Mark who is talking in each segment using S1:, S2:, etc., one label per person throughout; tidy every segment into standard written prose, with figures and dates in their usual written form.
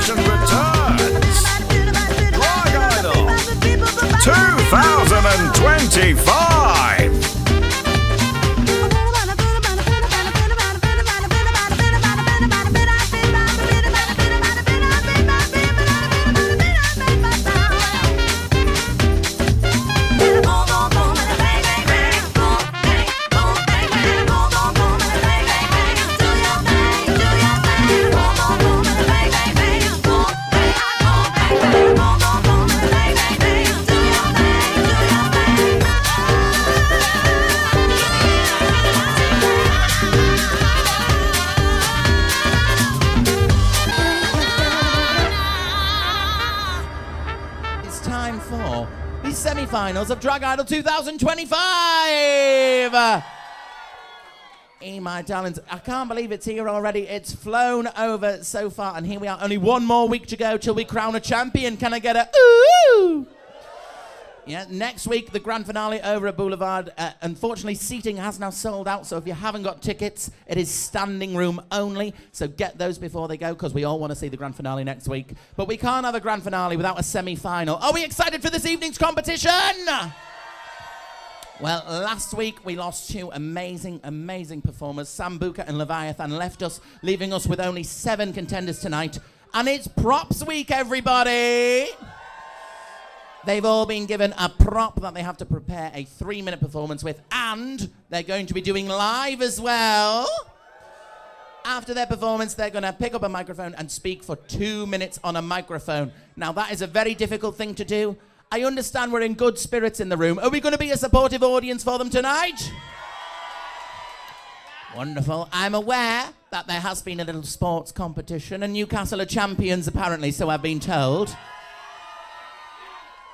S1: competition returns. Drag Idol 2025.
S2: Semi-finals of Drag Idol 2025. Hey, my darlings, I can't believe it's here already. It's flown over so far, and here we are. Only one more week to go till we crown a champion. Can I get a ooh? Yeah, next week, the grand finale over at Boulevard. Unfortunately, seating has now sold out, so if you haven't got tickets, it is standing room only. So get those before they go, because we all want to see the grand finale next week. But we can't have a grand finale without a semi-final. Are we excited for this evening's competition? Well, last week, we lost two amazing, amazing performers. Sambuca and Leviathan left us, leaving us with only 7 contenders tonight. And it's props week, everybody! They've all been given a prop that they have to prepare a 3-minute performance with, and they're going to be doing live as well. After their performance, they're going to pick up a microphone and speak for 2 minutes on a microphone. Now, that is a very difficult thing to do. I understand we're in good spirits in the room. Are we going to be a supportive audience for them tonight? Wonderful. I'm aware that there has been a little sports competition, and Newcastle are champions, apparently, so I've been told.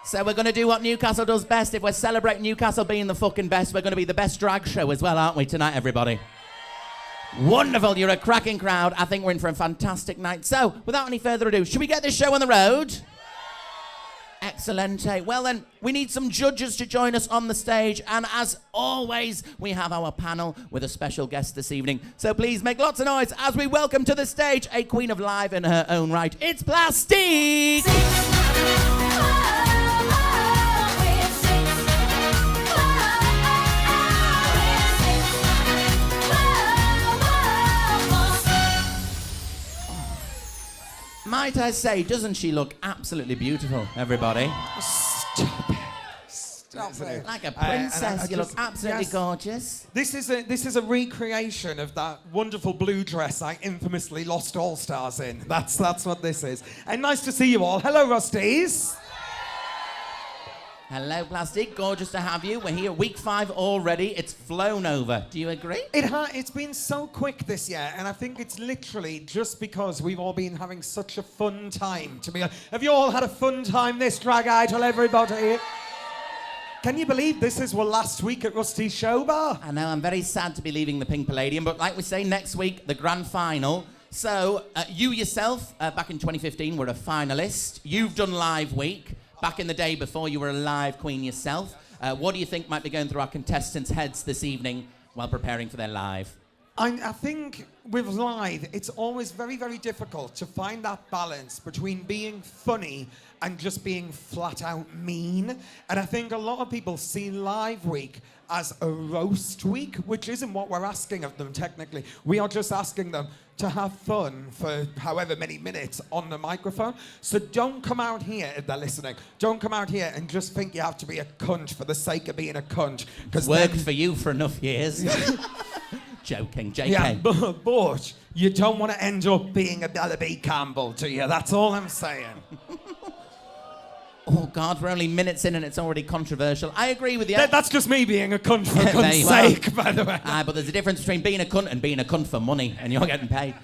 S2: So we're going to do what Newcastle does best. If we're celebrating Newcastle being the fucking best, we're going to be the best drag show as well, aren't we, tonight, everybody? Wonderful. You're a cracking crowd. I think we're in for a fantastic night. So, without any further ado, should we get this show on the road? Excellent. Well then, we need some judges to join us on the stage. And as always, we have our panel with a special guest this evening. So please make lots of noise as we welcome to the stage a queen of live in her own right. It's Plastique! Might I say, doesn't she look absolutely beautiful, everybody?
S3: Stop it. Stop it.
S2: Like a princess, you look absolutely gorgeous.
S3: This is a recreation of that wonderful blue dress I infamously lost All Stars in. That's what this is. And nice to see you all. Hello, Rusties.
S2: Hello, Plastic. Gorgeous to have you. We're here week 5 already. It's flown over. Do you agree?
S3: It's been so quick this year, and I think it's literally just because we've all been having such a fun time. Have you all had a fun time this Drag Idol, everybody? Can you believe this is our last week at Rusty's Show Bar?
S2: I know, I'm very sad to be leaving the Pink Palladium, but like we say, next week, the grand final. So, you yourself, back in 2015, were a finalist. You've done Live Week. Back in the day before you were a live queen yourself. What do you think might be going through our contestants' heads this evening while preparing for their live?
S3: I think with live, it's always very, very difficult to find that balance between being funny and just being flat out mean. And I think a lot of people see Live Week as a roast week, which isn't what we're asking of them technically. We are just asking them to have fun for however many minutes on the microphone. So don't come out here, if they're listening, don't come out here and just think you have to be a cunt for the sake of being a cunt.
S2: It's worked for you for enough years. Joking, JK.
S3: Yeah, but you don't want to end up being a Bella B. Campbell, do you? That's all I'm saying.
S2: Oh, God, we're only minutes in and it's already controversial. I agree with you.
S3: That's just me being a cunt for cunt's sake, by the way.
S2: But there's a difference between being a cunt and being a cunt for money, and you're getting paid.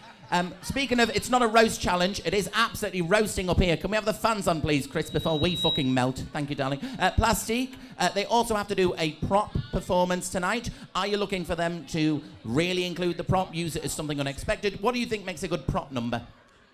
S2: Speaking of, it's not a roast challenge. It is absolutely roasting up here. Can we have the fans on, please, Chris, before we fucking melt? Thank you, darling. Plastique, they also have to do a prop performance tonight. Are you looking for them to really include the prop, use it as something unexpected? What do you think makes a good prop number?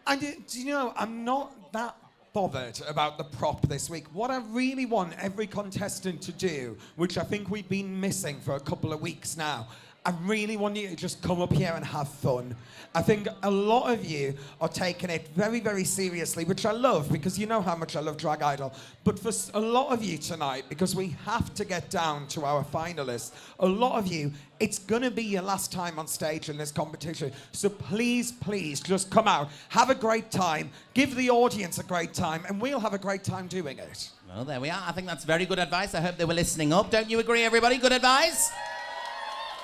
S3: Do you know, I'm not that bothered about the prop this week. What I really want every contestant to do, which I think we've been missing for a couple of weeks now, I really want you to just come up here and have fun. I think a lot of you are taking it very, very seriously, which I love, because you know how much I love Drag Idol. But for a lot of you tonight, because we have to get down to our finalists, a lot of you, it's gonna be your last time on stage in this competition. So please, please, just come out, have a great time, give the audience a great time, and we'll have a great time doing it.
S2: Well, there we are. I think that's very good advice. I hope they were listening up. Don't you agree, everybody? Good advice?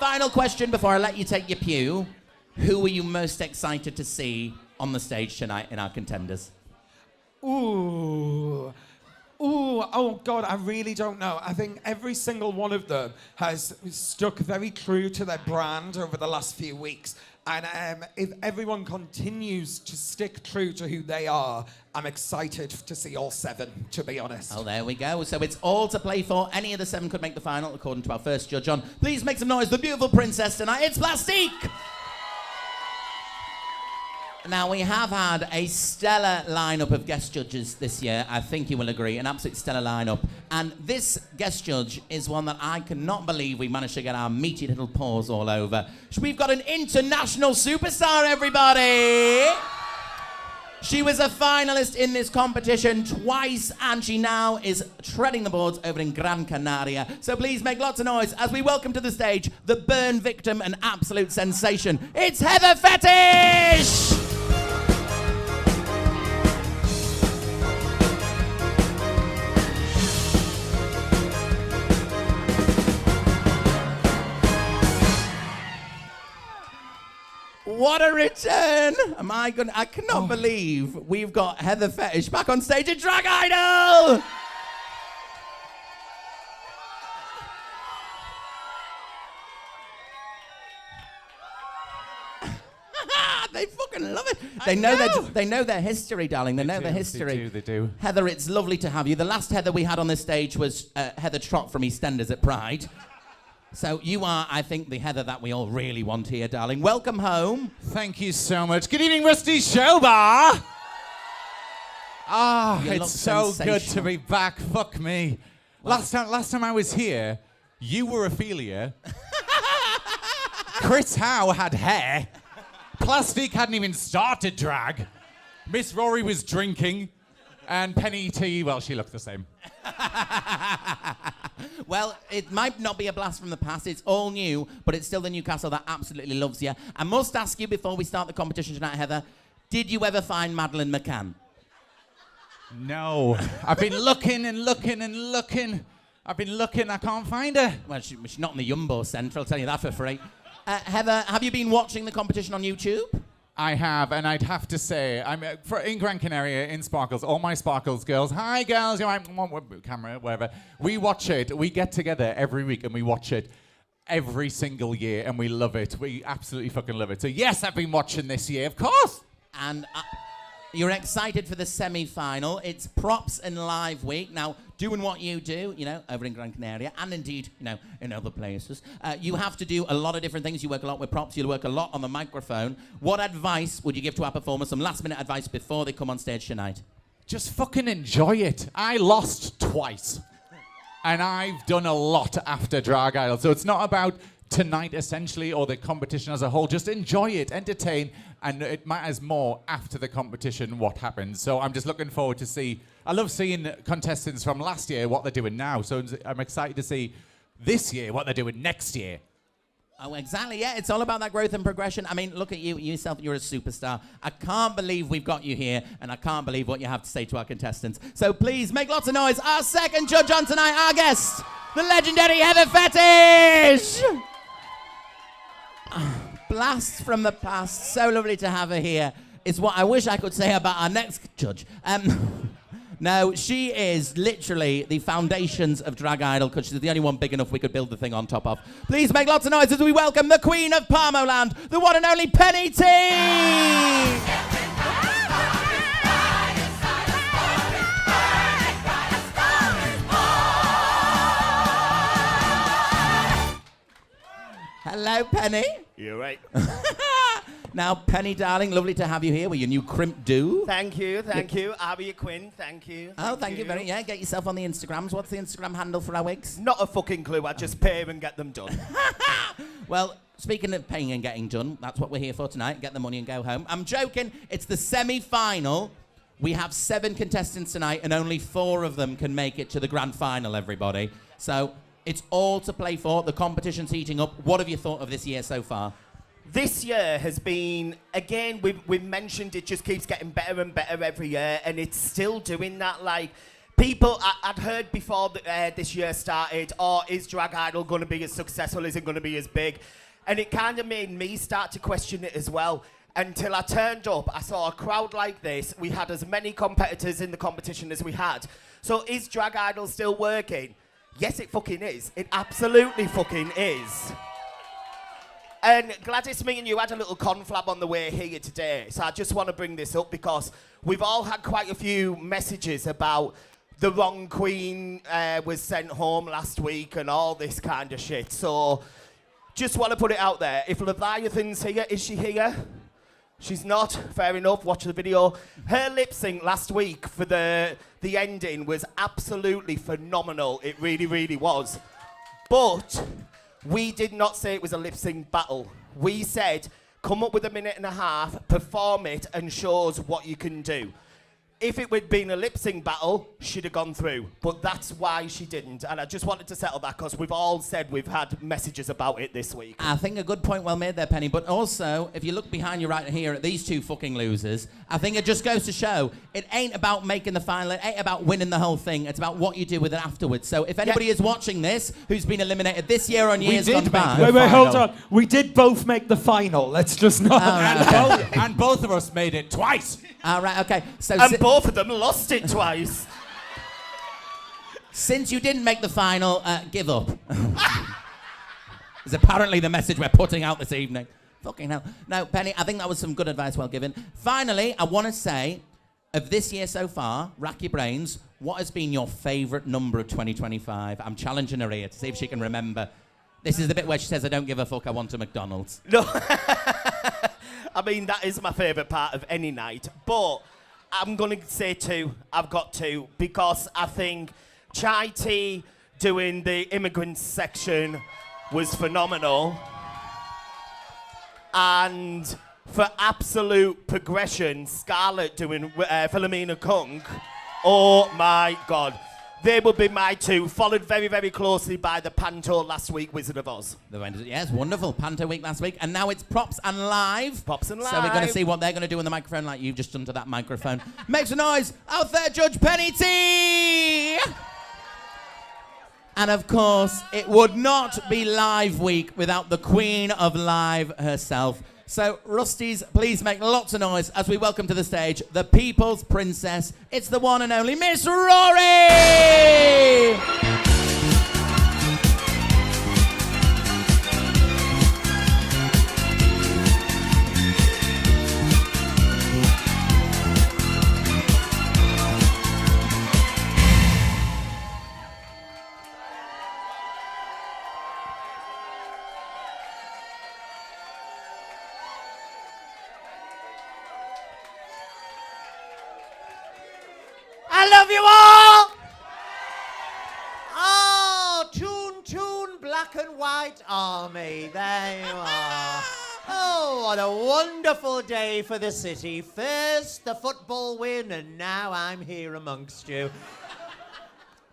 S2: Final question before I let you take your pew. Who are you most excited to see on the stage tonight in our contenders?
S3: Ooh, oh God, I really don't know. I think every single one of them has stuck very true to their brand over the last few weeks. And if everyone continues to stick true to who they are, I'm excited to see all 7, to be honest.
S2: Oh, there we go. So it's all to play for. Any of the 7 could make the final, according to our first judge on. Please make some noise. The beautiful princess tonight. It's Plastique! Now, we have had a stellar lineup of guest judges this year. I think you will agree. An absolute stellar lineup. And this guest judge is one that I cannot believe we managed to get our meaty little paws all over. We've got an international superstar, everybody! She was a finalist in this competition twice, and she now is treading the boards over in Gran Canaria. So please make lots of noise as we welcome to the stage the burn victim and absolute sensation. It's Heather Fetish! What a return! I cannot believe we've got Heather Fetish back on stage at Drag Idol! They fucking love it. They know their history, darling. They know their history.
S4: They do.
S2: Heather, it's lovely to have you. The last Heather we had on this stage was Heather Trott from EastEnders at Pride. So you are, I think, the Heather that we all really want here, darling. Welcome home.
S4: Thank you so much. Good evening, Rusty Show Bar. It's so good to be back. Fuck me. Well, last time I was here, you were Ophelia. Chris Howe had hair. Plastique hadn't even started drag. Miss Rory was drinking. And Penny T, well, she looked the same.
S2: Well, it might not be a blast from the past. It's all new, but it's still the Newcastle that absolutely loves you. I must ask you before we start the competition tonight, Heather, did you ever find Madeleine McCann?
S4: No. I've been looking and looking and looking. I've been looking, I can't find her.
S2: Well, she's not in the Jumbo Centre, I'll tell you that for free. Heather, have you been watching the competition on YouTube?
S4: I have, and I'd have to say, I'm in Gran Canaria, in Sparkles, all my Sparkles girls, hi girls, camera, whatever. We watch it, we get together every week and we watch it every single year and we love it. We absolutely fucking love it. So yes, I've been watching this year, of course.
S2: And you're excited for the semi-final. It's props and live week. Now, doing what you do, you know, over in Gran Canaria, and indeed, you know, in other places, you have to do a lot of different things. You work a lot with props. You work a lot on the microphone. What advice would you give to our performers? Some last-minute advice before they come on stage tonight.
S4: Just fucking enjoy it. I lost twice. And I've done a lot after Drag Idol. So it's not about tonight, essentially, or the competition as a whole. Just enjoy it, entertain, and it matters more after the competition what happens. So I'm just looking forward to see. I love seeing contestants from last year, what they're doing now. So I'm excited to see this year what they're doing next year.
S2: Oh, exactly, yeah. It's all about that growth and progression. I mean, look at you yourself. You're a superstar. I can't believe we've got you here, and I can't believe what you have to say to our contestants. So please, make lots of noise. Our second judge on tonight, our guest, the legendary Heather Fetish. Blast from the past. So lovely to have her here. Is what I wish I could say about our next judge. No, she is literally the foundations of Drag Idol because she's the only one big enough we could build the thing on top of. Please make lots of noise as we welcome the Queen of Parmoland, the one and only Penny T! Hello, Penny.
S1: You're right.
S2: Now, Penny, darling, lovely to have you here with your new crimp do.
S5: Thank you. Abby Quinn, thank you.
S2: Thank you very much. Yeah, get yourself on the Instagrams. What's the Instagram handle for our wigs?
S5: Not a fucking clue. I just pay and get them done.
S2: Well, speaking of paying and getting done, that's what we're here for tonight. Get the money and go home. I'm joking. It's the semi-final. We have 7 contestants tonight, and only 4 of them can make it to the grand final, everybody. So it's all to play for. The competition's heating up. What have you thought of this year so far?
S5: This year has been, again, we've mentioned it just keeps getting better and better every year, and it's still doing that. Like, people, I'd heard before this year started, oh, is Drag Idol going to be as successful? Is it going to be as big? And it kind of made me start to question it as well. Until I turned up, I saw a crowd like this. We had as many competitors in the competition as we had. So is Drag Idol still working? Yes, it fucking is. It absolutely fucking is. And Gladys, me and you had a little conflab on the way here today. So I just want to bring this up because we've all had quite a few messages about the wrong queen was sent home last week and all this kind of shit. So just want to put it out there. If Leviathan's here, is she here? She's not. Fair enough. Watch the video. Her lip sync last week for the ending was absolutely phenomenal. It really, really was. But we did not say it was a lip sync battle. We said, come up with a minute and a half, perform it, and show us what you can do. If it would been a lip sync battle, she'd have gone through. But that's why she didn't. And I just wanted to settle that because we've all said we've had messages about it this week.
S2: I think a good point well made there, Penny. But also, if you look behind you right here at these 2 fucking losers, I think it just goes to show it ain't about making the final. It ain't about winning the whole thing. It's about what you do with it afterwards. So if anybody is watching this who's been eliminated this year on years gone by...
S3: Wait, hold on. We did both make the final. Let's just not...
S4: And both of us made it twice.
S2: All right, okay. So
S5: and both of them lost it twice.
S2: Since you didn't make the final, give up. Is apparently the message we're putting out this evening. Fucking hell. No, Penny, I think that was some good advice well given. Finally, I want to say, of this year so far, rack your brains, what has been your favourite number of 2025? I'm challenging her here to see if she can remember. This is the bit where she says, I don't give a fuck, I want a McDonald's.
S5: No. I mean, that is my favourite part of any night. But I'm going to say 2. I've got 2. Because I think Chai Tea doing the immigrants section was phenomenal. And for absolute progression, SXARLETT doing Philomena Kung. Oh, my God. They would be my 2, followed very, very closely by the Panto last week, Wizard of Oz.
S2: Yes, wonderful. Panto week last week. And now it's Props and Live.
S5: Props and Live.
S2: So we're going to see what they're going to do on the microphone like you've just done to that microphone. Make some noise out there, Judge Penny T! And of course, it would not be Live Week without the Queen of Live herself. So, Rusties, please make lots of noise as we welcome to the stage the People's Princess. It's the one and only Miss Rory!
S6: I love you all! Oh, tune, black and white army, there you are. Oh, what a wonderful day for the city. First the football win, and now I'm here amongst you.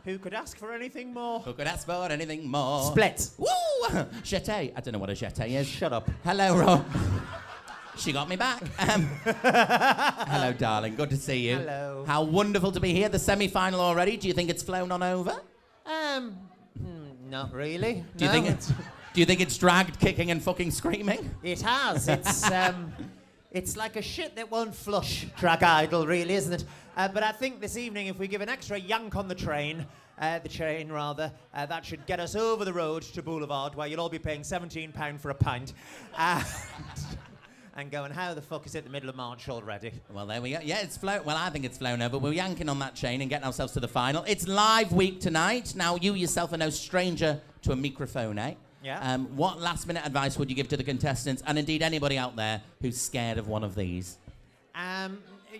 S6: Who could ask for anything more?
S2: Who could ask for anything more?
S6: Split.
S2: Woo! Jeté. I don't know what a jeté is.
S6: Shut up.
S2: Hello, Rob. She got me back. Hello, darling. Good to see you.
S6: Hello.
S2: How wonderful to be here. The semi-final already. Do you think it's flown on over?
S6: Not really.
S2: Do you think it's dragged, kicking and fucking screaming?
S6: It has. It's like a shit that won't flush, Drag Idol, really, isn't it? But I think this evening, if we give an extra yank on the train, that should get us over the road to Boulevard, where you'll all be paying £17 for a pint. And going, how the fuck is it the middle of March already?
S2: Well, there we go. Yeah, it's flown. Well, I think it's flown over. We're yanking on that chain and getting ourselves to the final. It's Live Week tonight. Now, you yourself are no stranger to a microphone, eh?
S6: Yeah.
S2: What last-minute advice would you give to the contestants, and indeed anybody out there who's scared of one of these?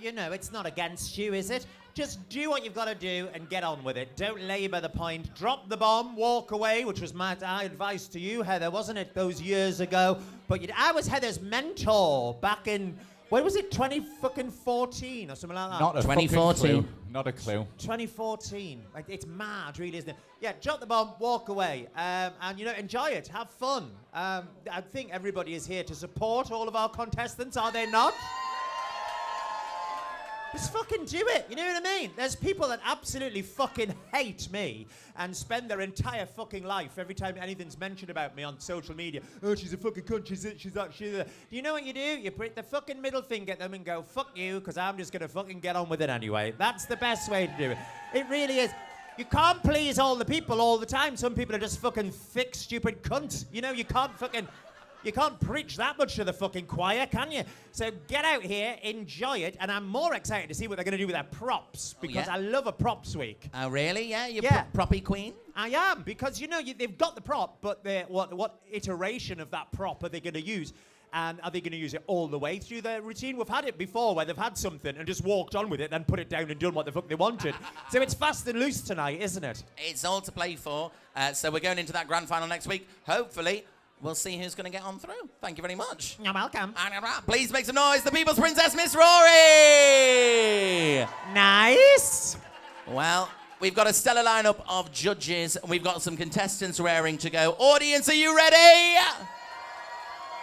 S6: You know, it's not against you, is it? Just do what you've got to do and get on with it. Don't labour the point. Drop the bomb, walk away, which was my advice to you, Heather, wasn't it, those years ago? But I was Heather's mentor back in, when was it, 2014 or something like that?
S4: Not a
S2: 2014.
S4: fucking clue. Not a clue.
S6: 2014. Like, it's mad, really, isn't it? Yeah, drop the bomb, walk away, and, you know, enjoy it, have fun. I think everybody is here to support all of our contestants, are they not? Just fucking do it, you know what I mean? There's people that absolutely fucking hate me and spend their entire fucking life every time anything's mentioned about me on social media. Oh, she's a fucking cunt, she's that, she's that. Do you know what you do? You put the fucking middle finger at them and go, fuck you, because I'm just gonna fucking get on with it anyway. That's the best way to do it. It really is. You can't please all the people all the time. Some people are just fucking thick, stupid cunts. You know, you can't preach that much to the fucking choir, can you? So get out here, enjoy it, and I'm more excited to see what they're going to do with their props, because I love a props week.
S2: Oh, really? Yeah? You're
S6: Yeah.
S2: proppy queen?
S6: I am, because, you know, they've got the prop, but what iteration of that prop are they going to use? And are they going to use it all the way through their routine? We've had it before where they've had something and just walked on with it, then put it down and done what the fuck they wanted. So it's fast and loose tonight, isn't it?
S2: It's all to play for. So we're going into that grand final next week. Hopefully, we'll see who's going to get on through. Thank you very much.
S6: You're welcome.
S2: Please make some noise. The People's Princess, Miss Rory.
S6: Nice.
S2: Well, we've got a stellar lineup of judges. We've got some contestants raring to go. Audience, are you ready?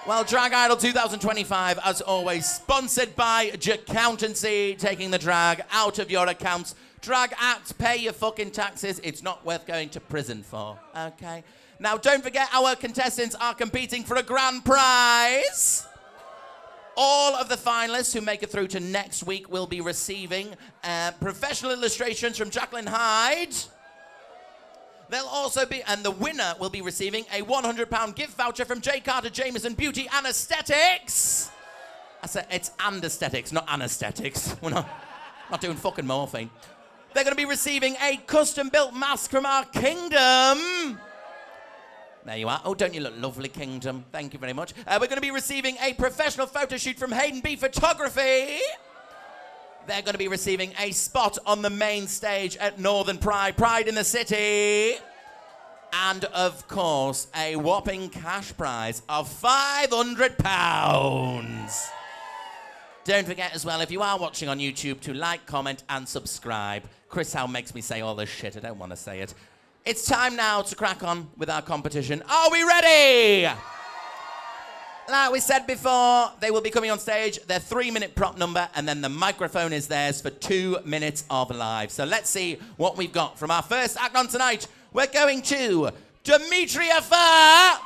S2: Well, Drag Idol 2025, as always, sponsored by Jaccountancy, taking the drag out of your accounts. Drag acts, pay your fucking taxes. It's not worth going to prison for, okay? Now, don't forget, our contestants are competing for a grand prize. All of the finalists who make it through to next week will be receiving professional illustrations from Jacqueline Hyde. They'll also be, and the winner will be receiving a £100 gift voucher from J. Carter Jameson Beauty and Aesthetics. I said it's and aesthetics, not anesthetics. We're not doing fucking morphine. They're going to be receiving a custom-built mask from our kingdom. There you are. Oh, don't you look lovely, Kingdom? Thank you very much. We're going to be receiving a professional photo shoot from Haydn B Photography. They're going to be receiving a spot on the main stage at Northern Pride in the City. And, of course, a whopping cash prize of £500. Don't forget as well, if you are watching on YouTube, to like, comment, and subscribe. Chris Howe makes me say all this shit. I don't want to say it. It's time now to crack on with our competition. Are we ready? Like we said before, they will be coming on stage, their 3-minute prop number, and then the microphone is theirs for 2 minutes of live. So let's see what we've got from our first act on tonight. We're going to Demetria Phurr,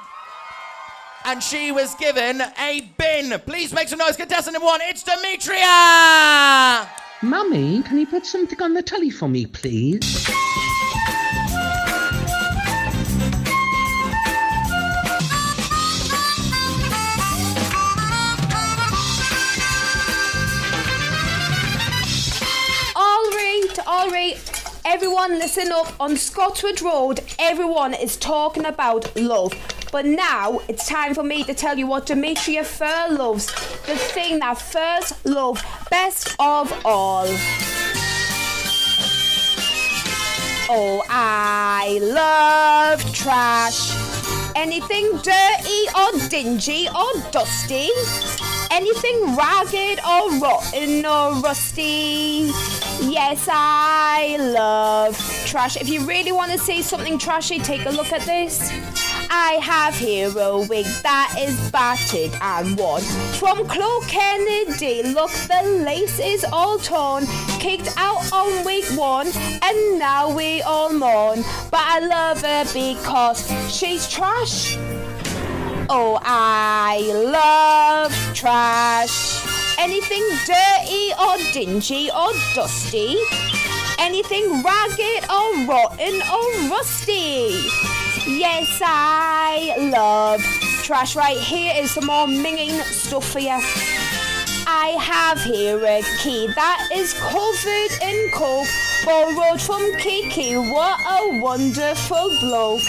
S2: and she was given a bin. Please make some noise, contestant number 1. It's Demetria!
S7: Mummy, can you put something on the telly for me, please?
S8: All right, everyone listen up. On Scotswood Road, everyone is talking about love. But now it's time for me to tell you what Demetria Phurr loves. The thing that Phurrs love best of all. Oh, I love trash. Anything dirty or dingy or dusty. Anything ragged or rotten or rusty. Yes, I love trash. If you really want to see something trashy, take a look at this. I have here a wig that is battered and worn. From Chloe Kennedy, look, the lace is all torn. Kicked out on week 1, and now we all mourn. But I love her because she's trash. Oh, I love trash. Anything dirty or dingy or dusty. Anything ragged or rotten or rusty. Yes, I love trash. Right, here is some more minging stuff for you. I have here a key that is covered in coke, borrowed from Kiki. What a wonderful bloke.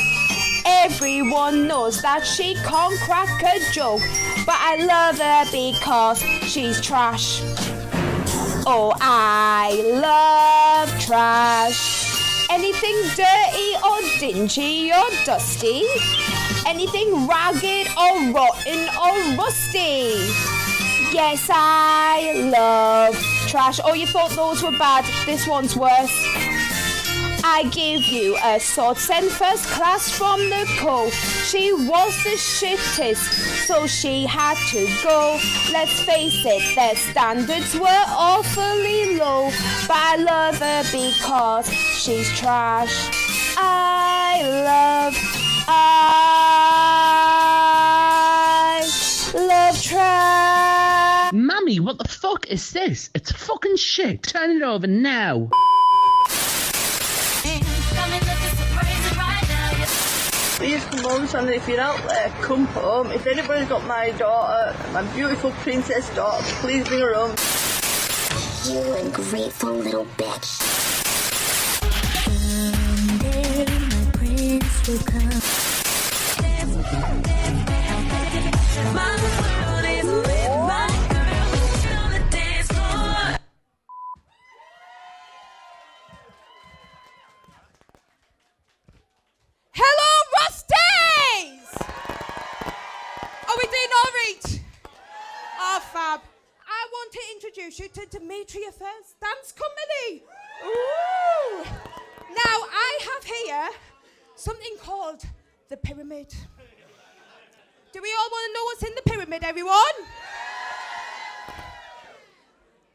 S8: Everyone knows that she can't crack a joke, but I love her because she's trash. Oh, I love trash. Anything dirty or dingy or dusty. Anything ragged or rotten or rusty. Yes, I love trash. Oh, you thought those were bad? This one's worse. I give you a sword sent first class from the co. She was the shittest, so she had to go. Let's face it, their standards were awfully low. But I love her because she's trash. I love trash.
S7: Mummy, what the fuck is this? It's fucking shit. Turn it over now.
S9: Please come home, Sandra, if you're out there, come home. If anybody's got my daughter, my beautiful princess daughter, please bring her home.
S10: You ungrateful little bitch. Someday my prince will come. My world is with my girl on the dance floor.
S8: Hello, Rusties! Are we doing all right? Oh, fab. I want to introduce you to Demetria Phurr's dance company. Ooh! Now, I have here something called the pyramid. Do we all want to know what's in the pyramid, everyone?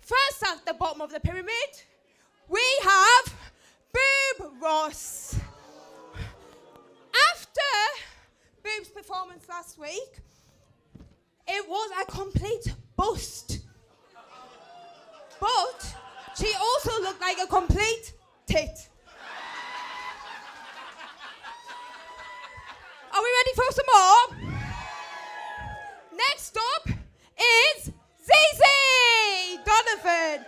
S8: First, at the bottom of the pyramid, we have Boob Ross. After Boob's performance last week, it was a complete bust. But she also looked like a complete tit. Are we ready for some more? Next up is ZIZI Donovan.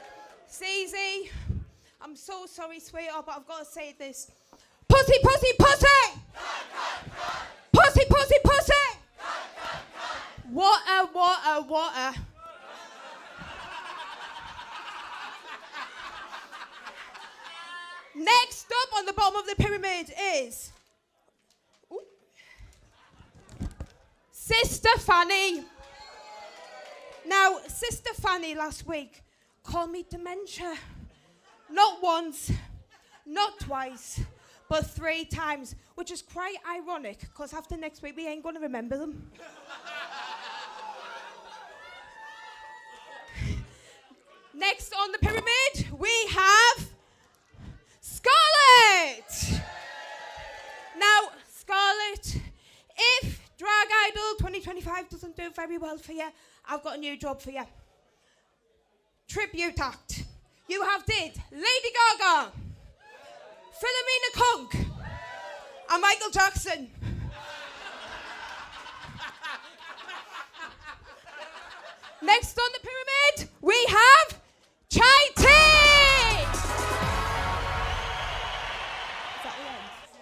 S8: ZIZI, I'm so sorry, sweetheart, but I've got to say this. Pussy, pussy, pussy! Pussy, pussy, pussy! Water, water, water. Next up on the bottom of the pyramid is Sister Fanny. Now, Sister Fanny last week called me dementia. Not once, not twice, but 3 times, which is quite ironic, because after next week, we ain't going to remember them. Next on the pyramid, we have Scarlett. Now, Scarlett, if Drag Idol 2025 doesn't do very well for you, I've got a new job for you. Tribute act. You have did Lady Gaga, Philomena Kunk, and Michael Jackson. Next on the pyramid, we have Chai Tea.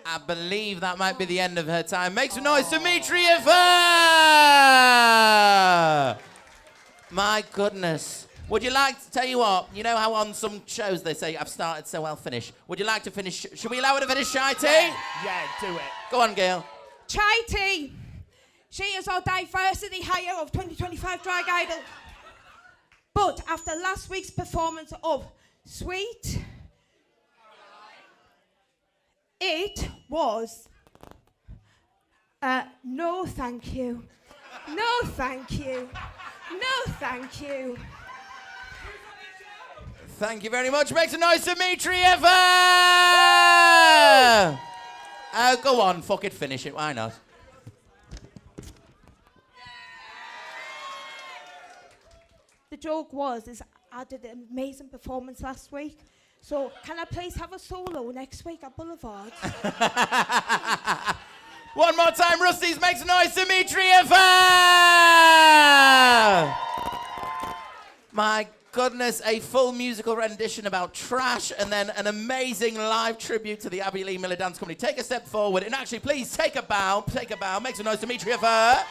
S2: I believe that might be the end of her time. Make some noise, Demetria Phurr! My goodness. Would you like to tell you what? You know how on some shows they say, I've started so I'll finish. Would you like to finish? Should we allow her to finish Chai Tea?
S5: Yeah, do it.
S2: Go on, Gail.
S8: Chai Tea. She is our diversity hire of 2025 Drag Idol. But after last week's performance of Sweet, it was no thank you. No thank you. No thank you.
S2: Thank you very much. Make some noise, Demetria Phurr! Go on, fuck it, finish it. Why not?
S8: The joke was, I did an amazing performance last week. So can I please have a solo next week at Boulevard?
S2: One more time, Rusties, make some noise, Demetria Phurr! My goodness, a full musical rendition about trash and then an amazing live tribute to the Abbey Lee Miller Dance Company. Take a step forward and actually please take a bow, make some noise, Demetria Phurr.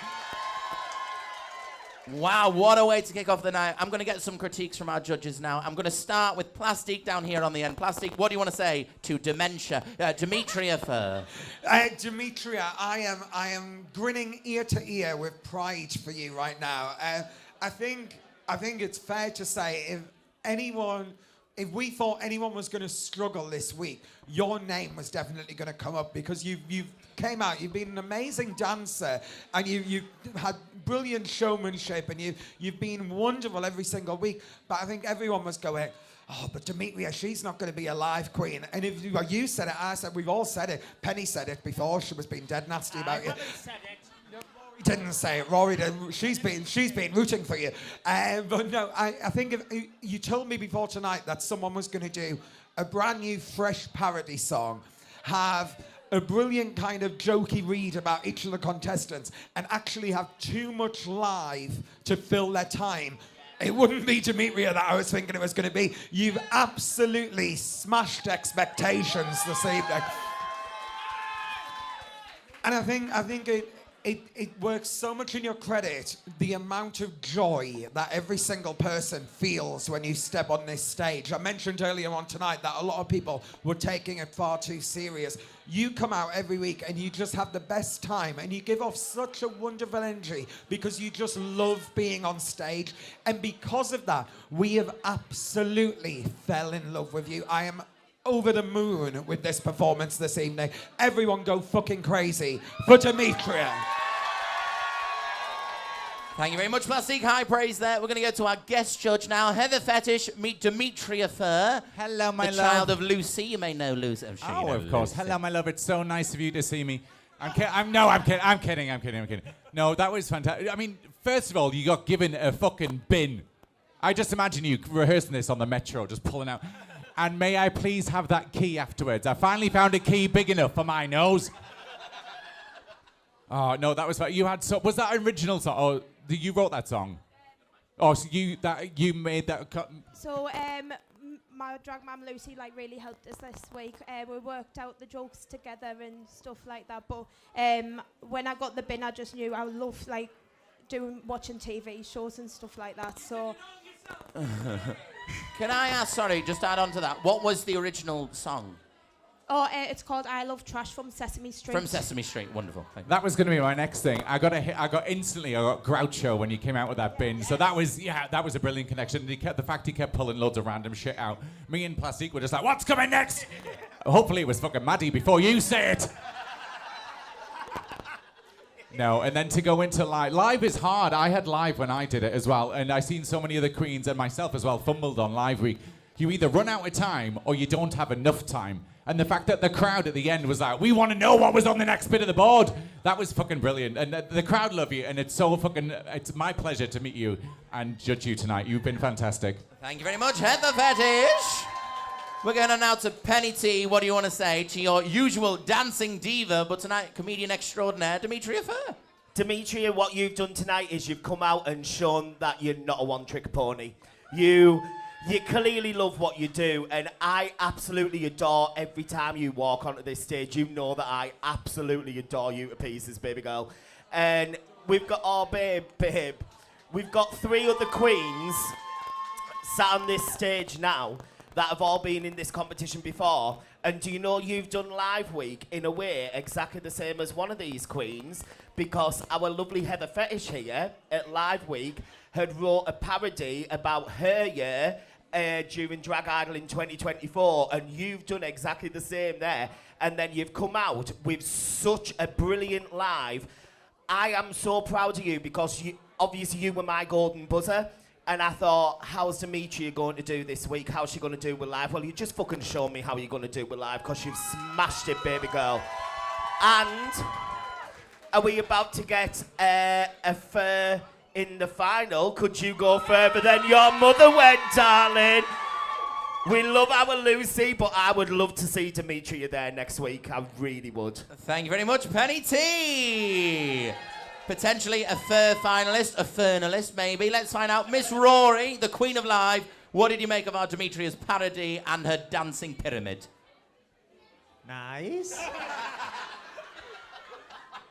S2: Wow, what a way to kick off the night. I'm going to get some critiques from our judges now. I'm going to start with Plastique down here on the end. Plastique, what do you want to say to Demetria Phurr?
S3: Demetria, I am grinning ear to ear with pride for you right now. I think it's fair to say if we thought anyone was going to struggle this week, your name was definitely going to come up because you've came out. You've been an amazing dancer, and you've had brilliant showmanship, and you've been wonderful every single week. But I think everyone was going, oh, but Demetria, she's not going to be a live queen. And if you said it, I said, we've all said it. Penny said it before. She was being dead nasty about you.
S6: Said it.
S3: Didn't say it, Rory did. She's been rooting for you. But no, I think if you told me before tonight that someone was going to do a brand new, fresh parody song, have a brilliant kind of jokey read about each of the contestants, and actually have too much live to fill their time, it wouldn't be Demetria that I was thinking it was going to be. You've absolutely smashed expectations this evening. And I think it works so much in your credit, the amount of joy that every single person feels when you step on this stage. I mentioned earlier on tonight that a lot of people were taking it far too serious. You come out every week and you just have the best time, and you give off such a wonderful energy because you just love being on stage. And because of that, we have absolutely fell in love with you. I am over the moon with this performance this evening. Everyone go fucking crazy for Demetria.
S2: Thank you very much, Plastique. High praise there. We're going to go to our guest judge now. Heather Fetish, meet Demetria Phurr.
S4: Hello, my
S2: the
S4: love.
S2: child of Lucy. You may know Lucy. I'm sure you know
S4: of course.
S2: Lucy.
S4: Hello, my love. It's so nice of you to see me. I'm kidding. No, that was fantastic. I mean, first of all, you got given a fucking bin. I just imagine you rehearsing this on the metro, just pulling out. And may I please have that key afterwards? I finally found a key big enough for my nose. Oh, no, that was fun. You had was that an original song? Oh, you wrote that song? Oh, so you made that...
S11: So, my drag mum Lucy really helped us this week. We worked out the jokes together and stuff like that. But when I got the bin, I just knew I loved watching TV shows and stuff like that. So...
S2: Can I ask, sorry, just add on to that, what was the original song?
S11: Oh, it's called I Love Trash from Sesame Street.
S2: From Sesame Street, wonderful. Thank you.
S4: That was going to be my next thing. I got Groucho when you came out with that bin. So that was a brilliant connection. The fact he kept pulling loads of random shit out. Me and Plastique were just like, what's coming next? Hopefully it was fucking Maddie before you say it. No, and then to go into live. Live is hard. I had live when I did it as well, and I seen so many other queens and myself as well fumbled on live week. You either run out of time or you don't have enough time. And the fact that the crowd at the end was like, we want to know what was on the next bit of the board. That was fucking brilliant. And the crowd love you, and it's my pleasure to meet you and judge you tonight. You've been fantastic.
S2: Thank you very much, Heather Fetish. We're going on now to Penny T. What do you want to say to your usual dancing diva, but tonight comedian extraordinaire, Demetria Phurr?
S5: Demetria, what you've done tonight is you've come out and shown that you're not a one-trick pony. You clearly love what you do, and I absolutely adore every time you walk onto this stage. You know that I absolutely adore you to pieces, baby girl. And we've got, babe, we've got 3 other queens sat on this stage now that have all been in this competition before. And do you know you've done Live Week in a way exactly the same as one of these queens, because our lovely Heather Fetish here at Live Week had wrote a parody about her year during Drag Idol in 2024, and you've done exactly the same there. And then you've come out with such a brilliant live. I am so proud of you because obviously you were my golden buzzer. And I thought, how's Demetria going to do this week? How's she going to do with live? Well, you just fucking show me how you're going to do with live, because you've smashed it, baby girl. And are we about to get a Phurr in the final? Could you go further than your mother went, darling? We love our Lucy, but I would love to see Demetria there next week. I really would.
S2: Thank you very much, Penny T. Potentially a Phurr finalist, a Phurnalist maybe. Let's find out. Miss Rory, the Queen of Live, what did you make of our Demetria's parody and her dancing pyramid?
S6: Nice.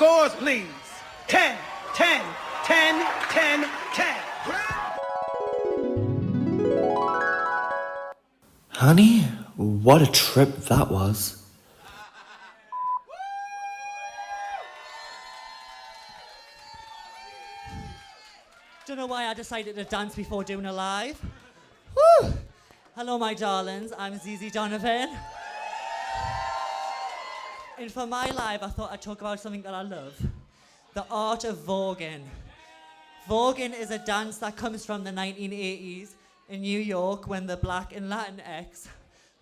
S12: Scores, please. 10, 10, 10, 10, 10.
S13: Honey, what a trip that was.
S14: Don't know why I decided to dance before doing a live. Woo! Hello, my darlings. I'm ZIZI Donovan. And for my live, I thought I'd talk about something that I love. The art of voguing. Voguing is a dance that comes from the 1980s in New York when the Black and Latinx,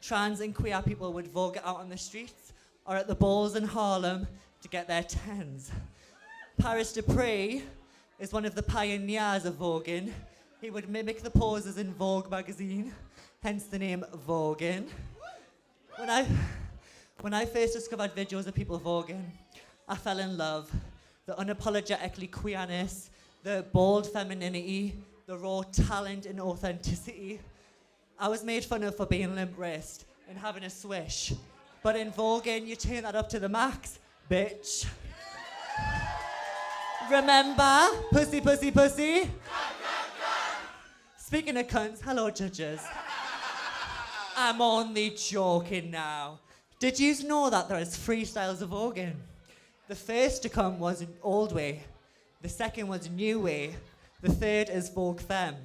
S14: trans and queer people would vogue out on the streets or at the balls in Harlem to get their tens. Paris Dupree is one of the pioneers of voguing. He would mimic the poses in Vogue magazine, hence the name voguing. When I first discovered videos of people voguing, I fell in love. The unapologetically queerness, the bold femininity, the raw talent and authenticity. I was made fun of for being limp wrist and having a swish. But in voguing, you turn that up to the max, bitch. Remember? Pussy, pussy, pussy. Speaking of cunts, hello judges. I'm only joking now. Did you know that there is 3 styles of voguing? The first to come was an old way. The second was a new way. The third is Vogue Femme.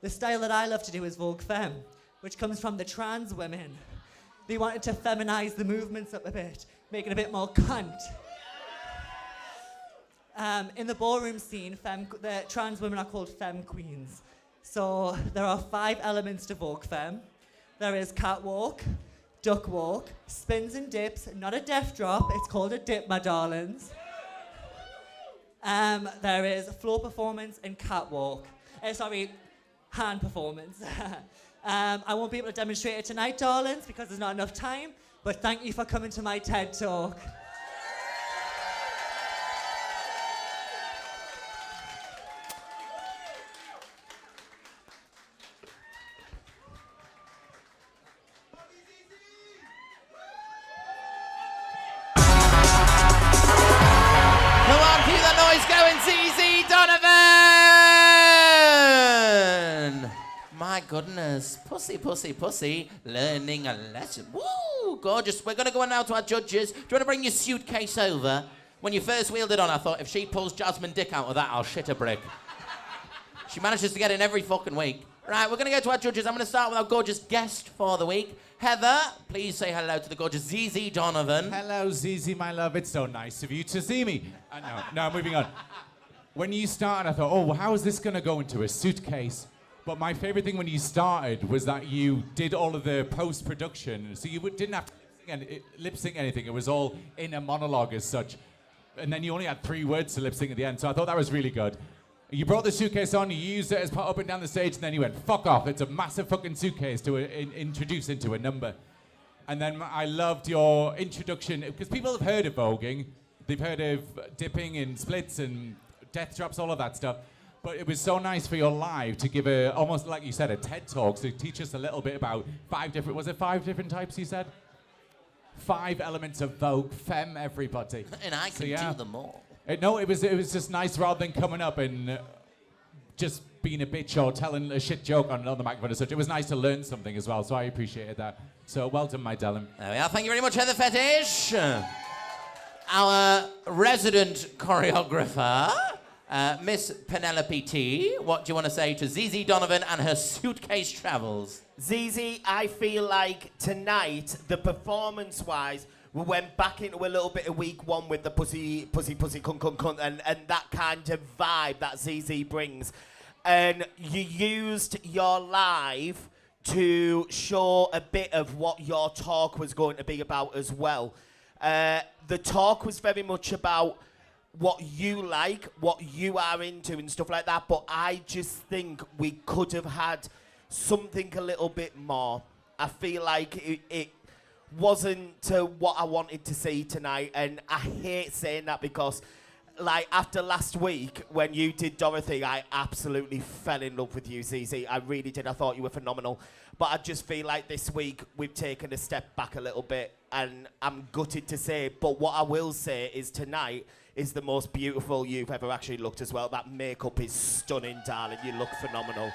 S14: The style that I love to do is Vogue Femme, which comes from the trans women. They wanted to feminize the movements up a bit, make it a bit more cunt. In the ballroom scene, the trans women are called femme queens. So there are 5 elements to Vogue Femme. There is catwalk, duck walk, spins and dips, not a death drop, it's called a dip, my darlings. There is floor performance and catwalk. Hand performance. I won't be able to demonstrate it tonight, darlings, because there's not enough time, but thank you for coming to my TED Talk.
S2: ZIZI Donovan! My goodness. Pussy, pussy, pussy. Learning a lesson. Woo! Gorgeous. We're going to go on now to our judges. Do you want to bring your suitcase over? When you first wheeled it on, I thought, if she pulls Jasmine Dick out of that, I'll shit a brick. She manages to get in every fucking week. Right, we're going to go to our judges. I'm going to start with our gorgeous guest for the week. Heather, please say hello to the gorgeous ZIZI Donovan.
S4: Hello, ZIZI, my love. It's so nice of you to see me. No, moving on. When you started, I thought, oh, well, how is this going to go into a suitcase? But my favorite thing when you started was that you did all of the post-production, so you didn't have to lip sync anything. It was all in a monologue as such. And then you only had 3 words to lip sync at the end, so I thought that was really good. You brought the suitcase on, you used it as part up and down the stage, and then you went, fuck off, it's a massive fucking suitcase to introduce into a number. And then I loved your introduction, because people have heard of voguing, they've heard of dipping and splits and death drops, all of that stuff. But it was so nice for your live to give almost like you said, a TED Talk, to teach us a little bit about 5 different types you said? 5 elements of Vogue Femme, everybody.
S2: And I can do them all.
S4: It was just nice rather than coming up and just being a bitch or telling a shit joke on the microphone and such. It was nice to learn something as well, so I appreciated that. So well done, my darling.
S2: There we are. Thank you very much, Heather Fetish. Our resident choreographer, Miss Penelope T. What do you want to say to ZIZI Donovan and her suitcase travels?
S5: ZIZI, I feel like tonight, the performance-wise, we went back into a little bit of week 1 with the pussy, pussy, pussy, cunt, cunt, cunt, and that kind of vibe that ZIZI brings. And you used your live to show a bit of what your talk was going to be about as well. The talk was very much about what you like, what you are into and stuff like that, but I just think we could have had something a little bit more. I feel like it wasn't to what I wanted to see tonight, and I hate saying that because like after last week when you did Dorothy, I absolutely fell in love with you, ZIZI. I really did. I thought you were phenomenal, but I just feel like this week we've taken a step back a little bit, and I'm gutted to say, but what I will say is tonight is the most beautiful you've ever actually looked as well. That makeup is stunning, darling. You look phenomenal.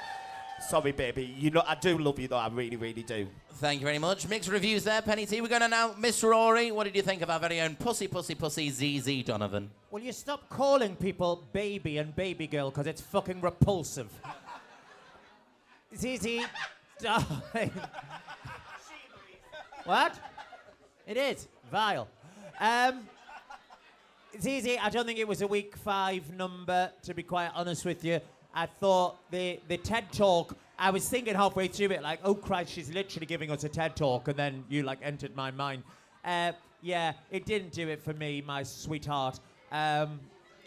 S5: Sorry, baby. You know, I do love you, though. I really, really do.
S2: Thank you very much. Mixed reviews there, Penny T. We're going to now, Miss Rory, what did you think of our very own pussy ZZ Donovan?
S6: Will you stop calling people baby and baby girl, because it's fucking repulsive. ZIZI, darling. What? It is. Vile. ZIZI, I don't think it was a week 5 number, to be quite honest with you. I thought the TED Talk, I was thinking halfway through it, like, oh Christ, she's literally giving us a TED Talk, and then you, like, entered my mind. Yeah, it didn't do it for me, my sweetheart.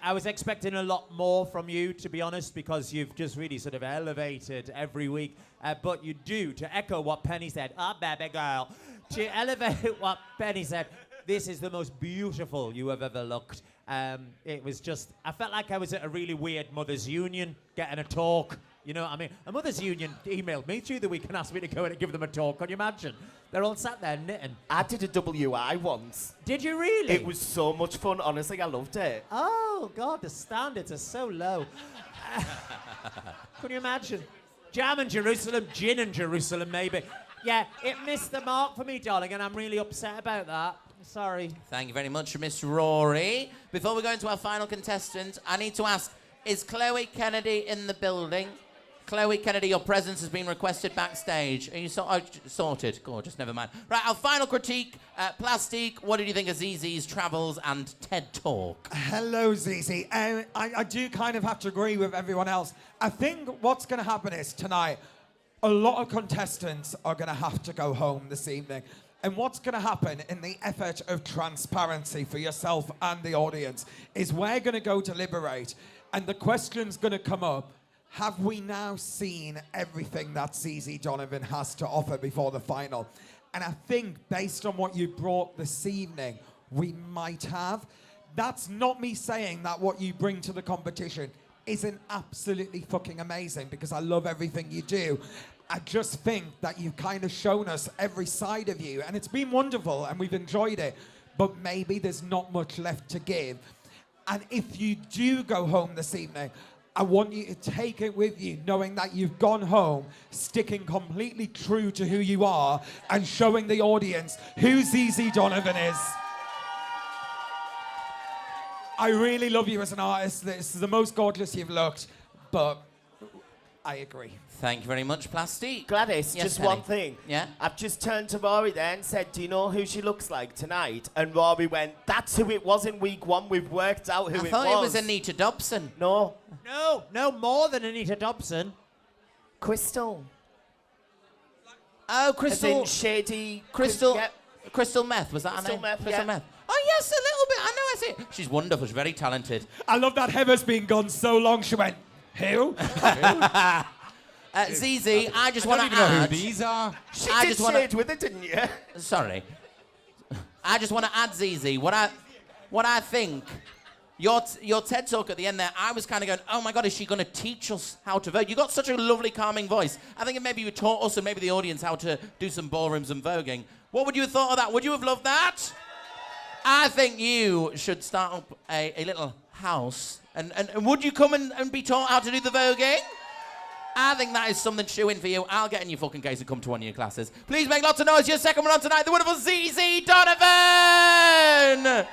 S6: I was expecting a lot more from you, to be honest, because you've just really sort of elevated every week. But you do, to echo what Penny said, baby girl, to elevate what Penny said, this is the most beautiful you have ever looked. It was just, I felt like I was at a really weird Mothers Union, getting a talk. You know what I mean? A Mothers Union emailed me through the week and asked me to go in and give them a talk. Can you imagine? They're all sat there knitting.
S5: I did a WI once.
S6: Did you really?
S5: It was so much fun. Honestly, I loved it.
S6: Oh, God, the standards are so low. Can you imagine? Jam in Jerusalem, gin in Jerusalem, maybe. Yeah, it missed the mark for me, darling, and I'm really upset about that. Sorry.
S2: Thank you very much, Miss Rory. Before we go into our final contestant, I need to ask, is Chloe Kennedy in the building? Chloe Kennedy, your presence has been requested backstage. Are you sorted? Gorgeous, never mind. Right, our final critique, Plastique. What did you think of ZZ's travels and TED Talk?
S3: Hello, ZZ. I do kind of have to agree with everyone else. I think what's going to happen is tonight, a lot of contestants are going to have to go home this evening. And what's going to happen in the effort of transparency for yourself and the audience is we're going to go deliberate, and the question's going to come up, have we now seen everything that ZIZI Donovan has to offer before the final? And I think based on what you brought this evening, we might have. That's not me saying that what you bring to the competition isn't absolutely fucking amazing, because I love everything you do. I just think that you've kind of shown us every side of you, and it's been wonderful and we've enjoyed it, but maybe there's not much left to give. And if you do go home this evening, I want you to take it with you, knowing that you've gone home, sticking completely true to who you are and showing the audience who ZIZI Donovan is. I really love you as an artist. This is the most gorgeous you've looked, but I agree.
S2: Thank you very much, Plastique.
S5: Gladys,
S2: Yes,
S5: just
S2: Penny.
S5: one thing.
S2: Yeah?
S5: I've just turned to Rory there and said, do you know who she looks like tonight? And Rory went, that's who it was in week 1. We've worked out who it was.
S2: I thought it was Anita Dobson.
S5: No.
S6: No, more than Anita Dobson.
S5: Crystal.
S2: Oh, Crystal.
S5: As in shady.
S2: Crystal.
S5: Yeah.
S2: Crystal Meth, was that her
S5: Crystal
S2: name?
S5: Meth,
S2: Crystal
S5: yeah.
S2: Meth. Oh, yes, a little bit. I know, I see it. She's wonderful. She's very talented.
S3: I love that Heather's been gone so long, she went, who?
S2: ZZ, I just want to
S4: I don't even know who
S2: add...
S4: these are.
S5: She
S2: I
S5: did
S2: just wanna-
S5: shade with it, didn't you?
S2: Sorry. I just want to add, ZZ, what I think... Your TED Talk at the end there, I was kind of going, oh my God, is she going to teach us how to vogue? You got such a lovely, calming voice. I think if maybe you taught us and maybe the audience how to do some ballrooms and voguing. What would you have thought of that? Would you have loved that? I think you should start up a little house. And would you come and be taught how to do the voguing? I think that is something to shoe in for you. I'll get in your fucking case and come to one of your classes. Please make lots of noise. Your second one on tonight, the wonderful ZIZI Donovan!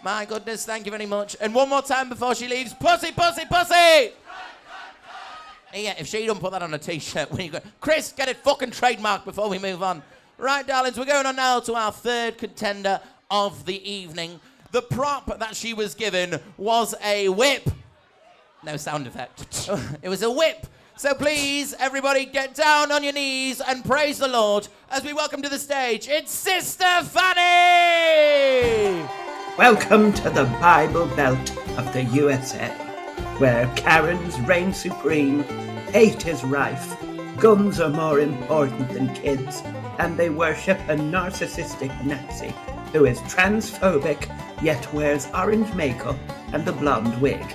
S2: My goodness, thank you very much. And one more time before she leaves, pussy, pussy, pussy! Yeah, if she don't put that on a T-shirt, when you go, Chris, get it fucking trademarked before we move on. Right, darlings, we're going on now to our third contender of the evening. The prop that she was given was a whip. No sound effect. It was a whip. So please, everybody, get down on your knees and praise the Lord as we welcome to the stage, it's Sister Fanny!
S15: Welcome to the Bible Belt of the USA, where Karens reign supreme, hate is rife, guns are more important than kids, and they worship a narcissistic Nazi who is transphobic yet wears orange makeup and a blonde wig.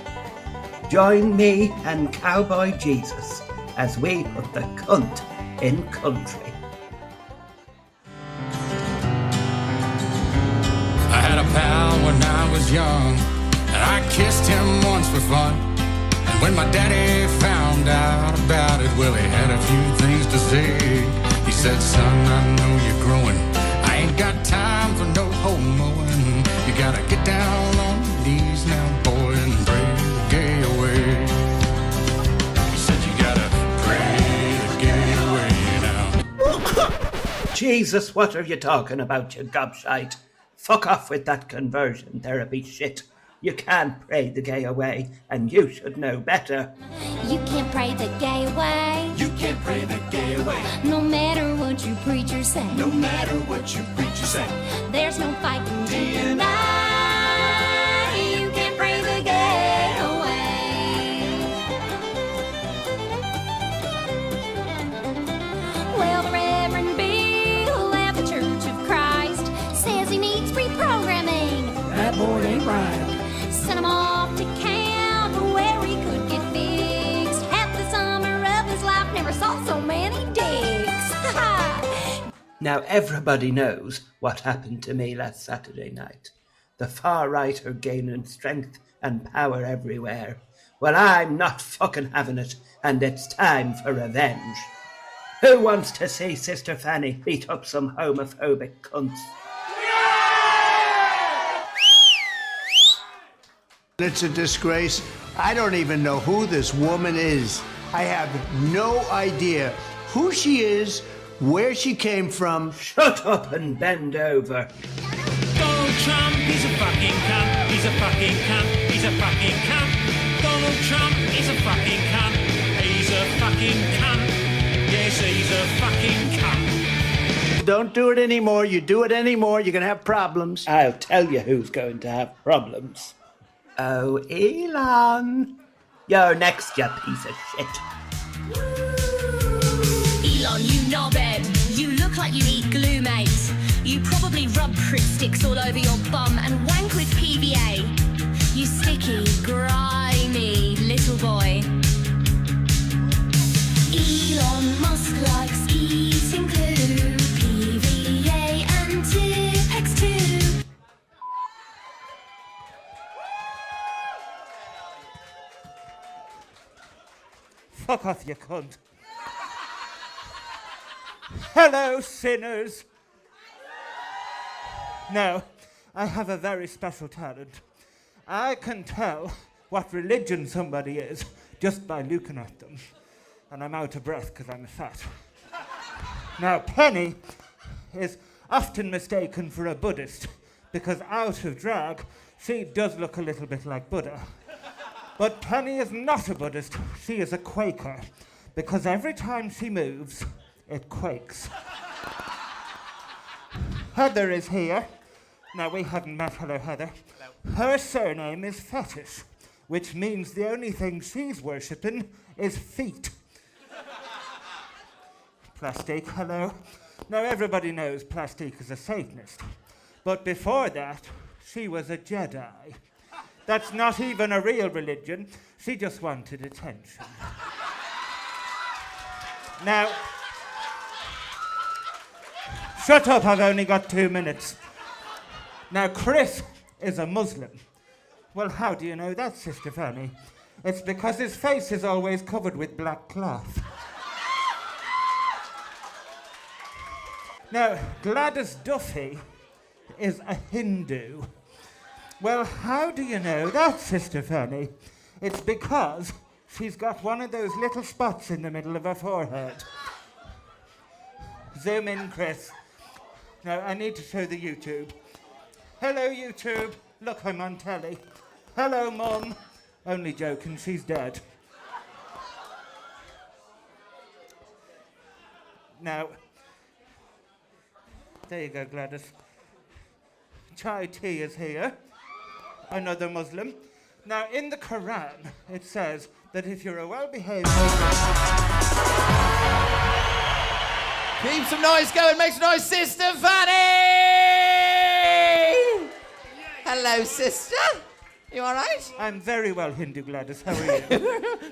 S15: Join me and Cowboy Jesus as we put the cunt in country.
S16: I had a pal when I was young, and I kissed him once for fun. And when my daddy found out about it, well, he had a few things to say. He said, son, I know you're growing. I ain't got time for no home mowing. You gotta get down on your knees now, boy, and pray the gay away. He said, you gotta pray the gay away now.
S15: Jesus, what are you talking about, you gobshite? Fuck off with that conversion therapy shit. You can't pray the gay away, and you should know better.
S17: You can't pray the gay away.
S16: You can't pray the gay away.
S17: No matter what you preacher say.
S16: No matter what you preacher say.
S17: There's no fighting deny. You can't pray the gay away. Well, the Reverend Bill at the Church of Christ says he needs reprogramming.
S16: That boy ain't right.
S17: Sent him off to camp where he could get fixed. Half the summer of his life never saw so many dicks.
S15: Now everybody knows what happened to me last Saturday night. The far right are gaining strength and power everywhere. Well, I'm not fucking having it, and it's time for revenge. Who wants to see Sister Fanny beat up some homophobic cunts?
S12: It's a disgrace. I don't even know who this woman is. I have no idea who she is, where she came from.
S15: Shut up and bend over.
S16: Donald Trump, he's a fucking cunt. He's a fucking cunt. He's a fucking cunt. Donald Trump, he's a fucking cunt. He's a fucking cunt. Yes, he's a fucking cunt.
S12: Don't do it anymore. You do it anymore, you're going to have problems.
S15: I'll tell you who's going to have problems. Oh, Elon. You're next, you piece of shit.
S17: Elon, you knobhead. You look like you eat glue, mate. You probably rub Pritt sticks all over your bum and wank with PVA. You sticky, grimy little boy. Elon Musk likes eating glue, PVA and Tipex too.
S16: Fuck off, you cunt. Hello, sinners. Now, I have a very special talent. I can tell what religion somebody is just by looking at them. And I'm out of breath because I'm fat. Now, Penny is often mistaken for a Buddhist because out of drag, she does look a little bit like Buddha. But Penny is not a Buddhist, she is a Quaker, because every time she moves, it quakes. Heather is here. Now, we haven't met. Hello, Heather. Hello. Her surname is Fetish, which means the only thing she's worshipping is feet. Plastique, hello. Now, everybody knows Plastique is a Satanist, but before that, she was a Jedi. That's not even a real religion. She just wanted attention. Now, shut up, I've only got 2 minutes. Now, Chris is a Muslim. Well, how do you know that, Sister Fanny? It's because his face is always covered with black cloth. Now, Gladys Duffy is a Hindu. Well, how do you know that, Sister Fanny? It's because she's got one of those little spots in the middle of her forehead. Zoom in, Chris. Now, I need to show the YouTube. Hello, YouTube. Look, I'm on telly. Hello, Mum. Only joking, she's dead. Now, there you go, Gladys. Chai tea is here. Another Muslim. Now, in the Quran, it says that if you're a well-behaved
S2: Keep some noise going, make some noise, Sister Fanny! Hello, sister. You all right?
S16: I'm very well, Hindu Gladys. How are you?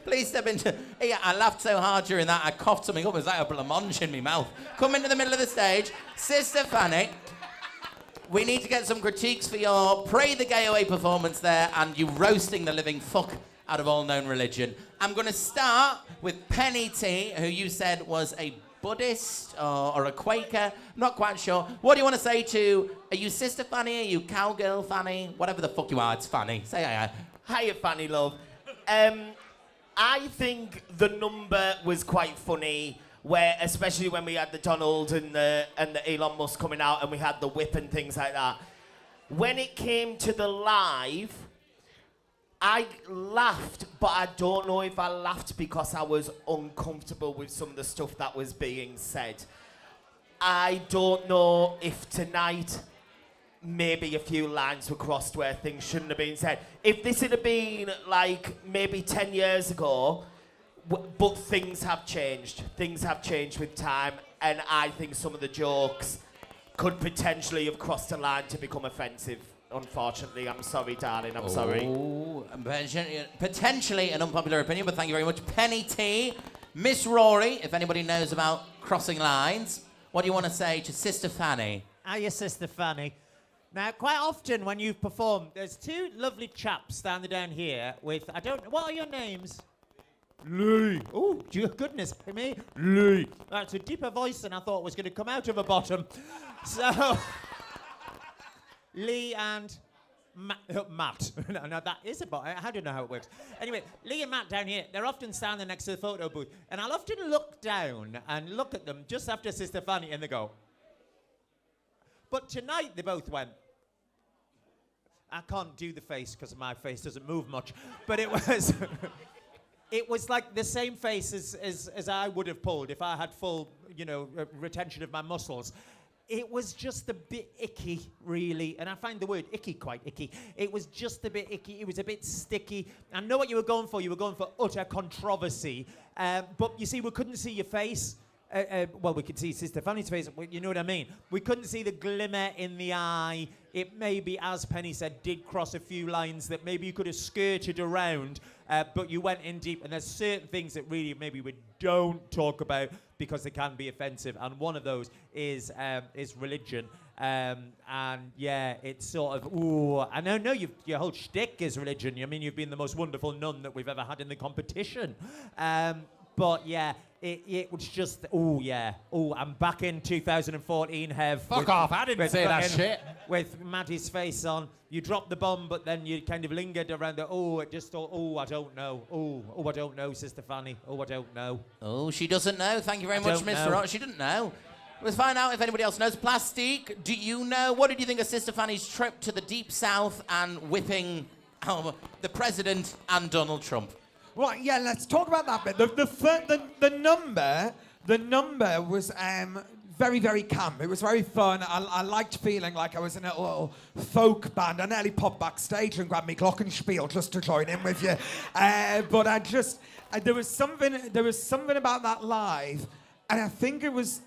S2: Please step into... Yeah, I laughed so hard during that, I coughed something up. It was like a blancmange in my mouth. Come into the middle of the stage. Sister Fanny, We need to get some critiques for your Pray the Gay Away performance there and you roasting the living fuck out of all known religion. I'm going to start with Penny T, who you said was a Buddhist or a Quaker. I'm not quite sure. What do you want to say to... Are you Sister Fanny? Are you Cowgirl Fanny? Whatever the fuck you are, it's Fanny. Say hi.
S5: Hiya, Fanny, love. I think the number was quite funny, where especially when we had the Donald and the Elon Musk coming out and we had the whip and things like that. When it came to the live, I laughed, but I don't know if I laughed because I was uncomfortable with some of the stuff that was being said. I don't know if tonight maybe a few lines were crossed where things shouldn't have been said. If this had been like maybe 10 years ago, but things have changed. Things have changed with time, and I think some of the jokes could potentially have crossed a line to become offensive. Unfortunately, I'm sorry, darling, I'm sorry.
S2: Potentially an unpopular opinion, but thank you very much. Penny T, Miss Rory, if anybody knows about crossing lines, what do you want to say to Sister Fanny?
S6: Hiya, Sister Fanny. Now, quite often when you've performed, there's two lovely chaps standing down here with, I don't know, what are your names? Lee. Oh, goodness me. Lee. That's a deeper voice than I thought was going to come out of a bottom. So... Lee and Matt. No, that is a bot. I don't know how it works. Anyway, Lee and Matt down here, they're often standing next to the photo booth. And I'll often look down and look at them just after Sister Fanny and they go. But tonight they both went. I can't do the face because my face doesn't move much. But it was... It was like the same face as I would have pulled if I had full, retention of my muscles. It was just a bit icky, really, and I find the word icky quite icky. It was just a bit icky. It was a bit sticky. I know what you were going for. You were going for utter controversy. But you see, we couldn't see your face. Well, we could see Sister Fanny's face, you know what I mean? We couldn't see the glimmer in the eye. It maybe, as Penny said, did cross a few lines that maybe you could have skirted around, but you went in deep, and there's certain things that really maybe we don't talk about because they can be offensive, and one of those is religion. And yeah, it's sort of, ooh, I know your whole shtick is religion. I mean, you've been the most wonderful nun that we've ever had in the competition. But yeah, it was just, oh yeah. Oh, I'm back in 2014, Hev.
S4: Fuck off, I didn't say that shit.
S6: With Maddie's face on. You dropped the bomb, but then you kind of lingered around the, I don't know. Oh, I don't know, Sister Fanny. Oh, I don't know.
S2: Oh, she doesn't know. Thank you very much, Mr. Rock. She didn't know. Let's find out if anybody else knows. Plastique, do you know? What did you think of Sister Fanny's trip to the Deep South and whipping the President and Donald Trump?
S3: Right, yeah, let's talk about that bit. The number was very, very camp. It was very fun. I liked feeling like I was in a little folk band. I nearly popped backstage and grabbed me glockenspiel just to join in with you. But there was something about that live, and I think it was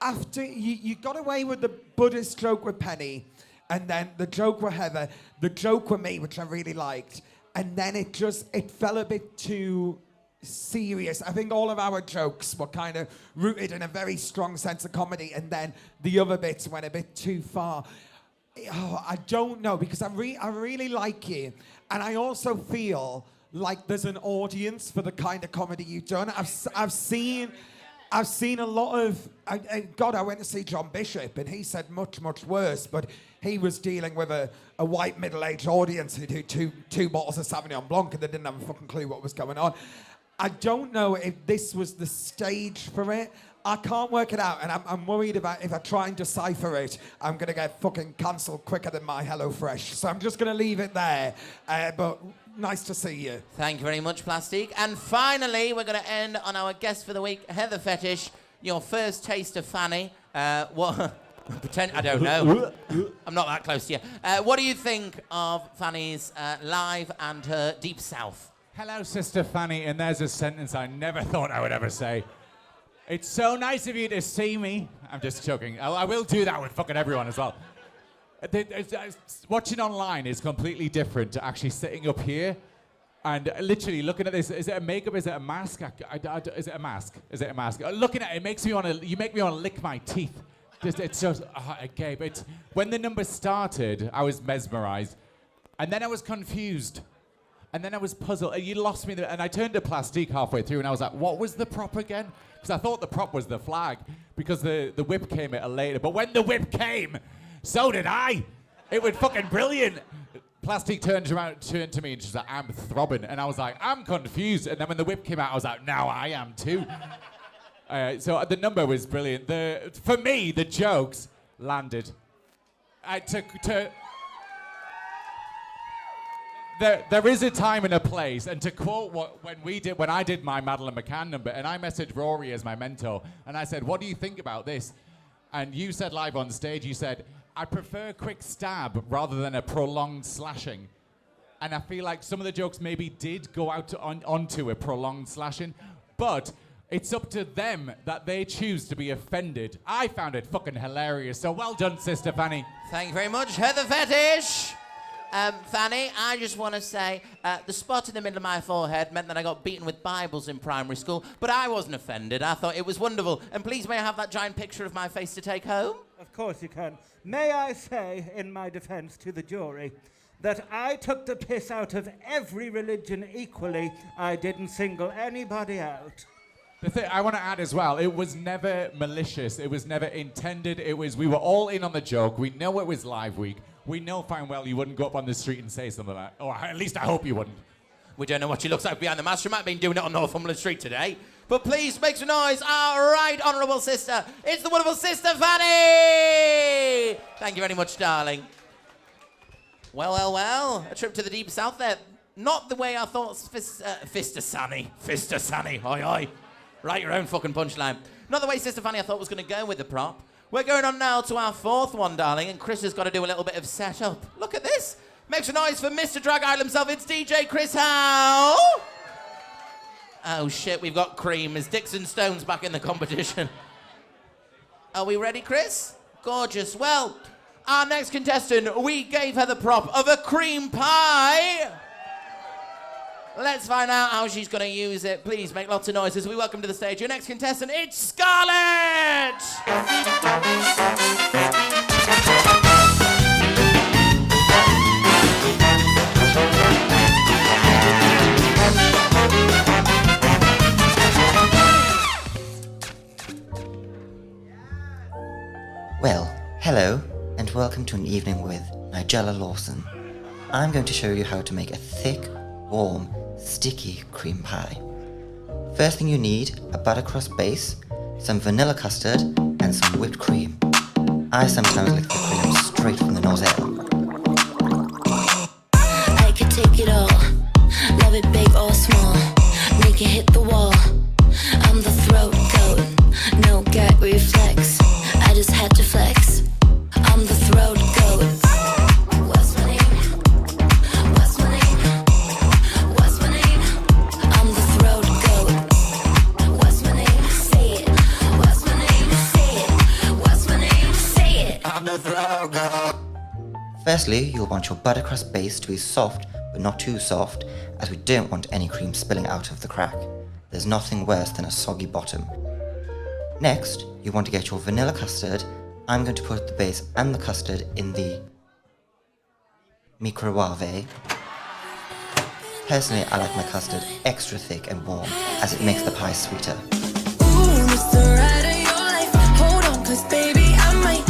S3: after you got away with the Buddhist joke with Penny, and then the joke with Heather, the joke with me, which I really liked. And then it fell a bit too serious. I think all of our jokes were kind of rooted in a very strong sense of comedy, and then the other bits went a bit too far. Oh, I don't know, because I really like you, and I also feel like there's an audience for the kind of comedy you've done. I've seen a lot of... I went to see John Bishop, and he said much, much worse, but he was dealing with a white middle-aged audience who do two bottles of Sauvignon Blanc, and they didn't have a fucking clue what was going on. I don't know if this was the stage for it. I can't work it out, and I'm worried about if I try and decipher it, I'm going to get fucking cancelled quicker than my HelloFresh. So I'm just going to leave it there. But nice to see you.
S2: Thank you very much, Plastique. And finally, we're going to end on our guest for the week, Heather Fetish. Your first taste of Fanny. What? I don't know. I'm not that close to you. What do you think of Fanny's live and her Deep South?
S4: Hello, Sister Fanny, and there's a sentence I never thought I would ever say. It's so nice of you to see me. I'm just joking. I will do that with fucking everyone as well. Watching online is completely different to actually sitting up here and literally looking at this. Is it a makeup? Is it a mask? Is it a mask? Is it a mask? Looking at it, you make me want to lick my teeth. It's just Gabe. When the number started, I was mesmerised, and then I was confused, and then I was puzzled. You lost me, and I turned to Plastique halfway through, and I was like, "What was the prop again?" Because I thought the prop was the flag, because the whip came at a later. But when the whip came, so did I. It was fucking brilliant. Plastique turned to me, and she's like, "I'm throbbing," and I was like, "I'm confused." And then when the whip came out, I was like, "Now I am too." So the number was brilliant. For me, the jokes landed. There is a time and a place, and to quote when I did my Madeleine McCann number, and I messaged Rory as my mentor, and I said, "What do you think about this?" And you said live on stage, you said, "I prefer a quick stab rather than a prolonged slashing." And I feel like some of the jokes maybe did go out onto a prolonged slashing, but it's up to them that they choose to be offended. I found it fucking hilarious, so well done, Sister Fanny.
S2: Thank you very much, Heather Fetish. Fanny, I just want to say the spot in the middle of my forehead meant that I got beaten with Bibles in primary school, but I wasn't offended. I thought it was wonderful. And please, may I have that giant picture of my face to take home?
S16: Of course you can. May I say, in my defense to the jury, that I took the piss out of every religion equally. I didn't single anybody out.
S4: The thing I want to add as well, it was never malicious. It was never intended. We were all in on the joke. We know it was live week. We know fine well you wouldn't go up on the street and say something like that. Or at least I hope you wouldn't.
S2: We don't know what she looks like behind the mask. She might have been doing it on Northumberland Street today. But please make some noise. Our right honourable sister. It's the wonderful Sister Fanny. Thank you very much, darling. Well. A trip to the deep south there. Not the way I thought. Fister Sanny. Oi. Write your own fucking punchline. Not the way Sister Fanny I thought was going to go with the prop. We're going on now to our fourth one, darling, and Chris has got to do a little bit of setup. Look at this. Make some noise for Mr. Drag Isle himself. It's DJ Chris Howe. Oh, shit, we've got cream. Is Dixon Stones back in the competition? Are we ready, Chris? Gorgeous. Well, our next contestant, we gave her the prop of a cream pie. Let's find out how she's going to use it. Please make lots of noise as we welcome to the stage your next contestant. It's Scarlett!
S18: Well, hello, and welcome to an evening with Nigella Lawson. I'm going to show you how to make a thick, warm, sticky cream pie. First thing you need, a buttercrust base, some vanilla custard, and some whipped cream. I sometimes lick the cream straight from the nozzle.
S17: I could take it all, love it big or small, make it hit the wall. I'm the throat goat, no gag reflex. I just had to flex. I'm the throat goat. What's my name? What's my name? What's my name? I'm the throat goat. What's my name? Say it. What's my name? Say it. What's my name? Say it.
S18: I'm the throat goat. Firstly, you'll want your buttercrust base to be soft, but not too soft, as we don't want any cream spilling out of the crack. There's nothing worse than a soggy bottom. Next, you want to get your vanilla custard. I'm going to put the base and the custard in the microwave. Personally, I like my custard extra thick and warm, as it makes the pie sweeter.
S17: Ooh, it's the ride of your life. Hold on, 'cause baby, I might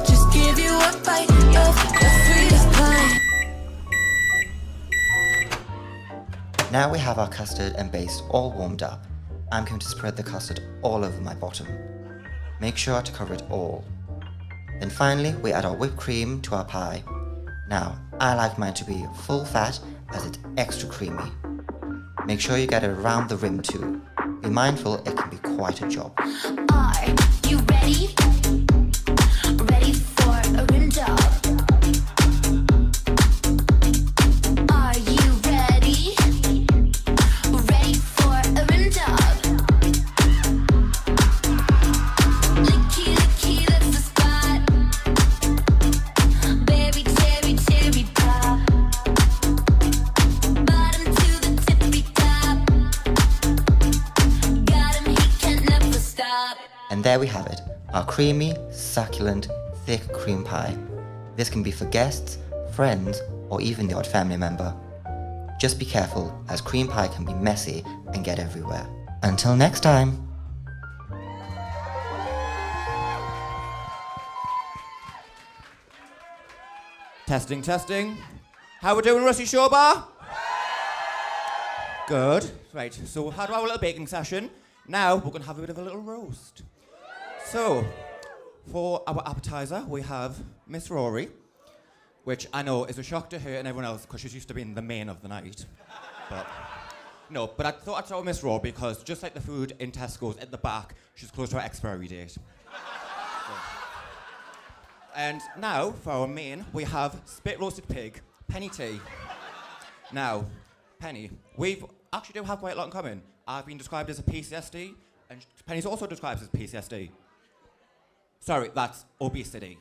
S17: just give you a bite of the sweetest pie.
S18: Now we have our custard and base all warmed up. I'm going to spread the custard all over my bottom. Make sure to cover it all. Then finally, we add our whipped cream to our pie. Now, I like mine to be full fat as it's extra creamy. Make sure you get it around the rim too. Be mindful, it can be quite a job.
S17: Are you ready? Ready for a rim job? Are you ready? Ready for a rim job? Licky, licky, that's the spot. Berry, cherry, cherry pop. Bottom to the tippy top. Got him, he can never stop.
S18: And there we have it. our creamy, succulent, thick cream pie. This can be for guests, friends, or even the odd family member. Just be careful, as cream pie can be messy and get everywhere. Until next time.
S19: Testing, testing. How we doing, Rusty Shore Bar? Good. Right, so we've had our little baking session. Now we're going to have a bit of a little roast. So, for our appetizer, we have Miss Rory, which I know is a shock to her and everyone else because she's used to being the main of the night. But no, but I thought I'd start with Miss Rory because just like the food in Tesco's at the back, she's close to her expiry date. So. And now, for our main, we have spit roasted pig, Penny tea. Now, Penny, we actually do have quite a lot in common. I've been described as a PCSD, and Penny's also described as PCSD. Sorry, that's obesity.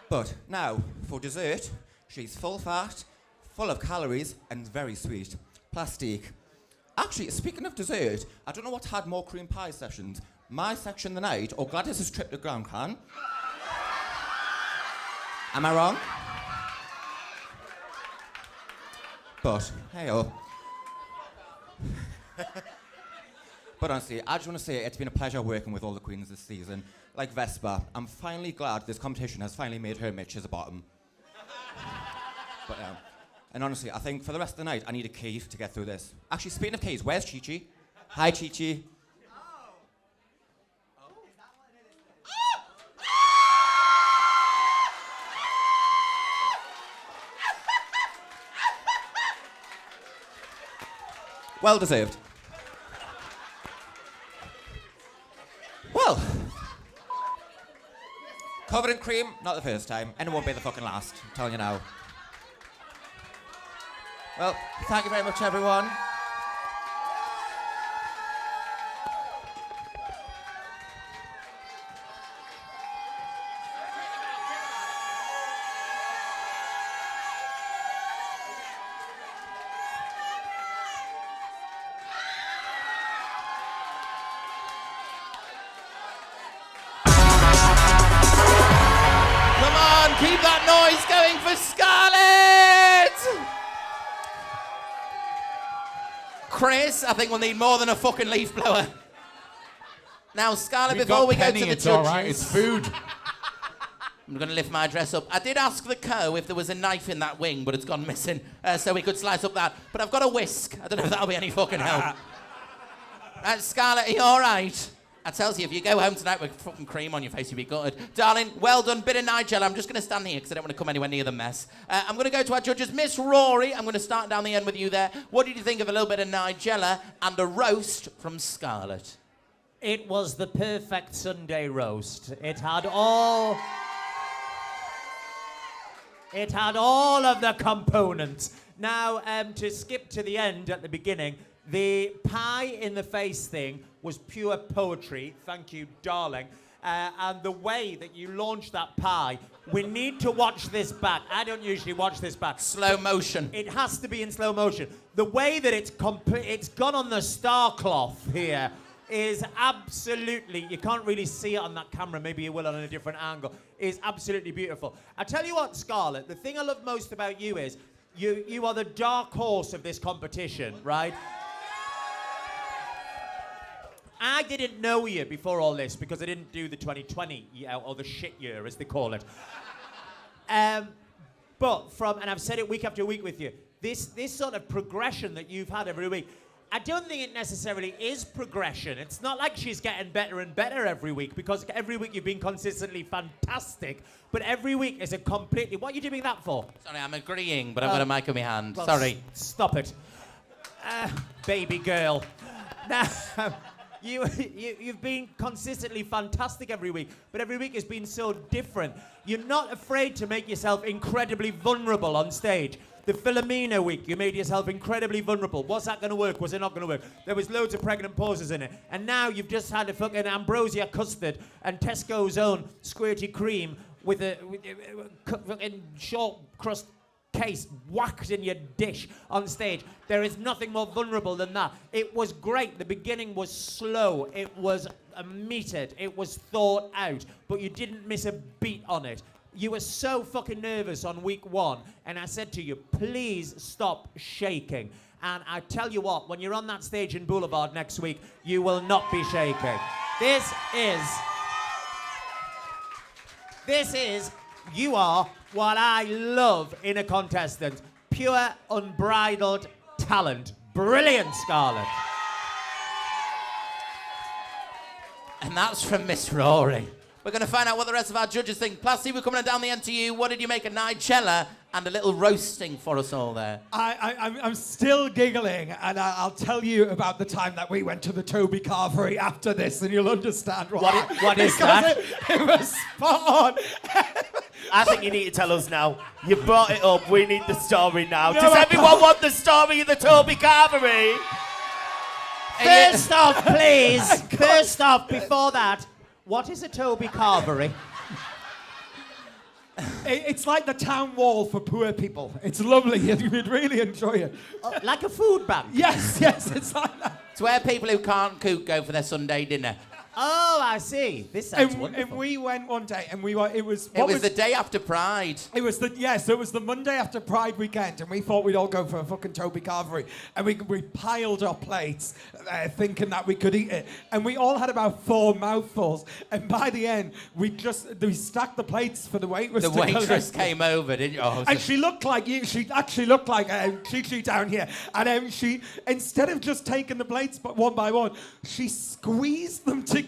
S19: But now, for dessert, she's full fat, full of calories, and very sweet. Plastique. Actually, speaking of dessert, I don't know what's had more cream pie sessions, my section the night or Gladys's trip to ground can. Am I wrong? But, hey-oh. But honestly, I just want to say it's been a pleasure working with all the queens this season. Like Vespa, I'm finally glad this competition has finally made her Mitch's a bottom. But and honestly, I think for the rest of the night, I need a key to get through this. Actually, speaking of keys, where's Chi-Chi? Hi, Chi-Chi. Well deserved. Well, covered in cream, not the first time, and it won't be the fucking last, I'm telling you now. Well, thank you very much, everyone.
S2: Keep that noise going for Scarlett! Chris, I think we'll need more than a fucking leaf blower. Now, Scarlett, before we go to the judges...
S4: It's all right, it's food.
S2: I'm going to lift my dress up. I did ask the co if there was a knife in that wing, but it's gone missing, so we could slice up that. But I've got a whisk. I don't know if that'll be any fucking help. Scarlett, are you all right? I tells you, if you go home tonight with fucking cream on your face, you'll be gutted. Darling, well done. Bit of Nigella. I'm just going to stand here because I don't want to come anywhere near the mess. I'm going to go to our judges. Miss Rory, I'm going to start down the end with you there. What did you think of a little bit of Nigella and a roast from Scarlett?
S6: It was the perfect Sunday roast. It had all of the components. Now, to skip to the end at the beginning, the pie in the face thing was pure poetry. Thank you, darling. And the way that you launched that pie, we need to watch this back. I don't usually watch this back.
S2: Slow motion.
S6: It has to be in slow motion. The way that it's gone on the star cloth here is absolutely, you can't really see it on that camera, maybe you will on a different angle, is absolutely beautiful. I tell you what, Scarlett, the thing I love most about you is you are the dark horse of this competition, right? I didn't know you before all this because I didn't do the 2020 or the shit year, as they call it. But and I've said it week after week with you, this sort of progression that you've had every week, I don't think it necessarily is progression. It's not like she's getting better and better every week because every week you've been consistently fantastic, but every week is a completely... What are you doing that for?
S2: Sorry, I'm agreeing, but I've got a mic in my hand.
S6: Well,
S2: Sorry.
S6: Stop it. Baby girl. Now... You've been consistently fantastic every week, but every week has been so different. You're not afraid to make yourself incredibly vulnerable on stage. The Philomena week, you made yourself incredibly vulnerable. Was that going to work? Was it not going to work? There was loads of pregnant pauses in it. And now you've just had a fucking ambrosia custard and Tesco's own squirty cream with a fucking short crust case whacked in your dish on stage. There is nothing more vulnerable than that. It was great. The beginning was slow. It was metered. It was thought out. But you didn't miss a beat on it. You were so fucking nervous on week 1. And I said to you, please stop shaking. And I tell you what, when you're on that stage in Boulevard next week, you will not be shaking. You are what I love in a contestant. Pure, unbridled talent. Brilliant, Scarlett.
S2: And that's from Miss Rory. We're going to find out what the rest of our judges think. Plasty, we're coming down the end to you. What did you make of Nigella? And a little roasting for us all there.
S3: I'm still giggling, and I'll tell you about the time that we went to the Toby Carvery after this, and you'll understand why.
S6: What is that?
S3: It was spot on.
S5: I think you need to tell us now. You brought it up. We need the story now. Does everyone want the story of the Toby Carvery?
S6: First off, please. First off, before that, what is a Toby Carvery?
S3: It's like the town wall for poor people. It's lovely. You'd really enjoy it.
S6: Like a food bank?
S3: Yes, it's like that.
S2: It's where people who can't cook go for their Sunday dinner.
S6: Oh, I see. This sounds wonderful.
S3: And we went one day, and we were. It was
S2: the day after Pride.
S3: So it was the Monday after Pride weekend, and we thought we'd all go for a fucking Toby Carvery, and we piled our plates, thinking that we could eat it, and we all had about 4 mouthfuls, and by the end we stacked the plates for the waitress.
S2: The waitress came over, didn't you? Oh,
S3: and she looked like you. She actually looked like Chi down here, and she, instead of just taking the plates but one by one, she squeezed them together,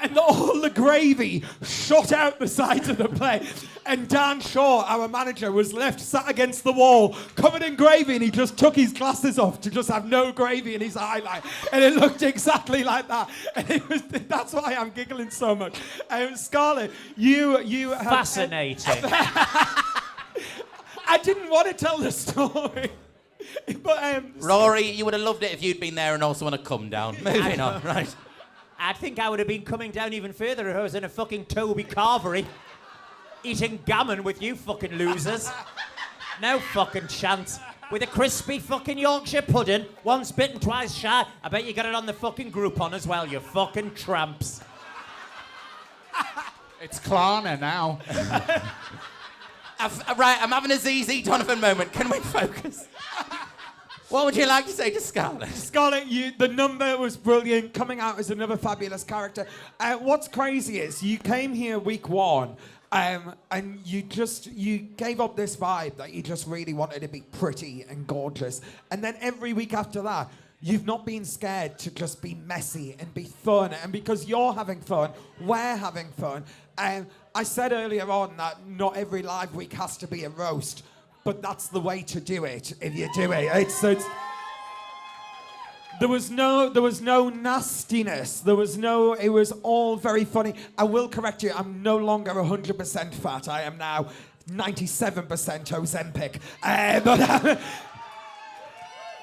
S3: and all the gravy shot out the sides of the plate. And Dan Shaw, our manager, was left sat against the wall, covered in gravy, and he just took his glasses off to just have no gravy in his highlight, and it looked exactly like that. And that's why I'm giggling so much. Scarlett, you have
S6: fascinating.
S3: I didn't want to tell the story. But,
S2: Rory, you would have loved it if you'd been there and also want to come down. Moving on, right.
S6: I think I would have been coming down even further if I was in a fucking Toby Carvery eating gammon with you fucking losers. No fucking chance. With a crispy fucking Yorkshire pudding, once bitten, twice shy. I bet you got it on the fucking Groupon as well, you fucking tramps.
S4: It's Klarna now.
S2: Right, I'm having a ZZ Donovan moment. Can we focus? What would you like to say to Scarlett?
S3: Scarlett, the number was brilliant, coming out as another fabulous character. What's crazy is you came here week 1, and you gave up this vibe that you just really wanted to be pretty and gorgeous. And then every week after that, you've not been scared to just be messy and be fun. And because you're having fun, we're having fun. I said earlier on that not every live week has to be a roast, but that's the way to do it. If you do it, there was no nastiness. It was all very funny. I will correct you. I'm no longer 100% fat. I am now 97% Ozempic.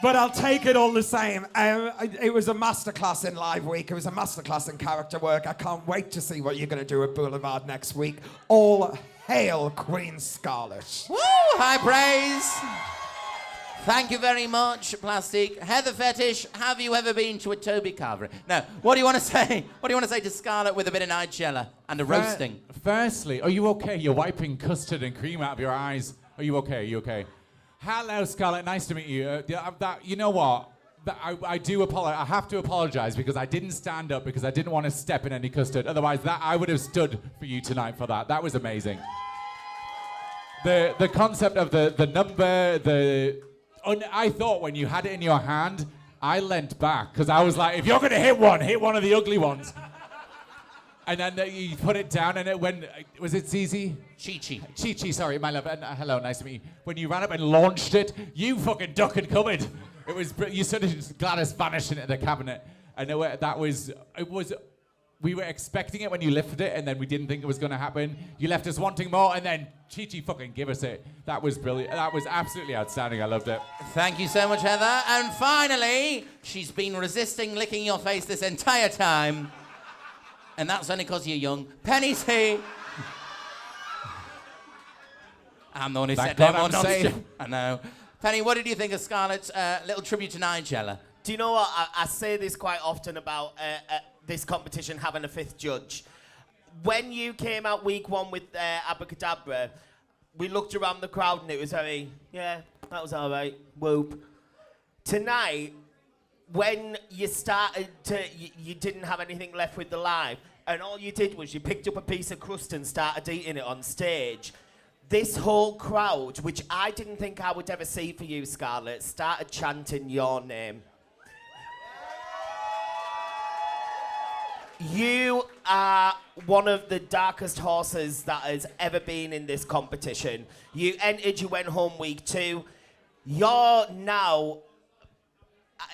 S3: But I'll take it all the same. It was a masterclass in Live Week. It was a masterclass in character work. I can't wait to see what you're going to do at Boulevard next week. All hail Queen Scarlett.
S2: Woo! High praise. Thank you very much, Plastic. Heather Fetish, have you ever been to a Toby Carvery? No. What do you want to say? What do you want to say to Scarlett with a bit of Nigella and a roasting?
S4: Firstly, are you okay? You're wiping custard and cream out of your eyes. Are you okay? Are you okay? Hello, Scarlett. Nice to meet you. You know what? I do apologize. I have to apologize because I didn't stand up because I didn't want to step in any custard. Otherwise, I would have stood for you tonight for that. That was amazing. The concept of the number, I thought when you had it in your hand, I leant back because I was like, if you're going to hit one of the ugly ones. And then you put it down and it went, was it ZIZI? Chi-Chi, sorry, my love. Hello, nice to meet you. When you ran up and launched it, you fucking duck and covered. You sort of Gladys vanished into the cabinet. And we were expecting it when you lifted it and then we didn't think it was going to happen. You left us wanting more and then Chi-Chi fucking give us it. That was brilliant. That was absolutely outstanding. I loved it.
S2: Thank you so much, Heather. And finally, she's been resisting licking your face this entire time. And that's only because you're young. Penny T. I'm the one who
S4: Thank
S2: said no
S4: God
S2: more
S4: I'm
S2: nonsense.
S4: safe.
S2: I know. Penny, what did you think of Scarlett's little tribute to Nigella?
S5: Do you know what? I say this quite often about this competition having a fifth judge. When you came out week one with Abracadabra, we looked around the crowd and it was very, yeah, that was all right, whoop. Tonight, when you started to, you didn't have anything left with the live, and all you did was you picked up a piece of crust and started eating it on stage. This whole crowd, which I didn't think I would ever see for you, Scarlett, started chanting your name. You are one of the darkest horses that has ever been in this competition. You entered, you went home week 2. You're now,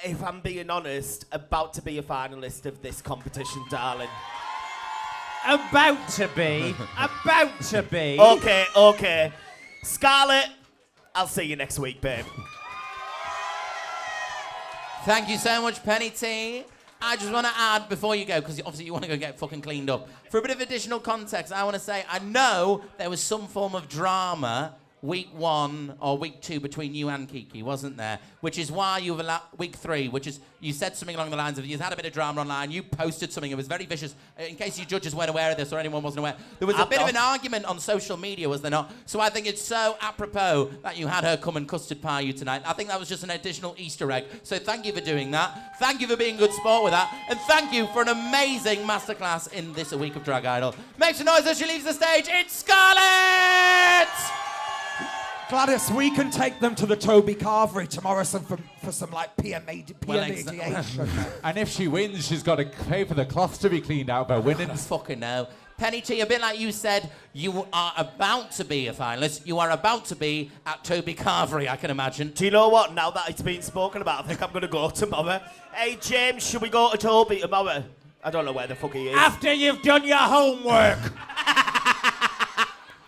S5: if I'm being honest, about to be a finalist of this competition, darling.
S6: About to be. About to be.
S5: Okay. Scarlett, I'll see you next week, babe.
S2: Thank you so much, Penny T. I just want to add before you go, because obviously you want to go get fucking cleaned up. For a bit of additional context, I want to say I know there was some form of drama week 1 or week 2 between you and Kiki, wasn't there? Which is why you've allowed week 3, which is you said something along the lines of you had a bit of drama online. You posted something. It was very vicious. In case you judges weren't aware of this or anyone wasn't aware, there was a bit of an argument on social media, was there not? So I think it's so apropos that you had her come and custard pie you tonight. I think that was just an additional Easter egg. So thank you for doing that. Thank you for being good sport with that. And thank you for an amazing masterclass in this week of Drag Idol. Make some noise as she leaves the stage. It's Scarlett!
S3: Gladys, we can take them to the Toby Carvery tomorrow for some like PMAD.
S4: And if she wins, she's got to pay for the cloths to be cleaned out by winning.
S2: I fucking know. Penny T, a bit like you said, you are about to be a finalist. You are about to be at Toby Carvery, I can imagine.
S5: Do you know what? Now that it's been spoken about, I think I'm going to go tomorrow. Hey, James, should we go to Toby tomorrow? I don't know where the fuck he is.
S6: After you've done your homework.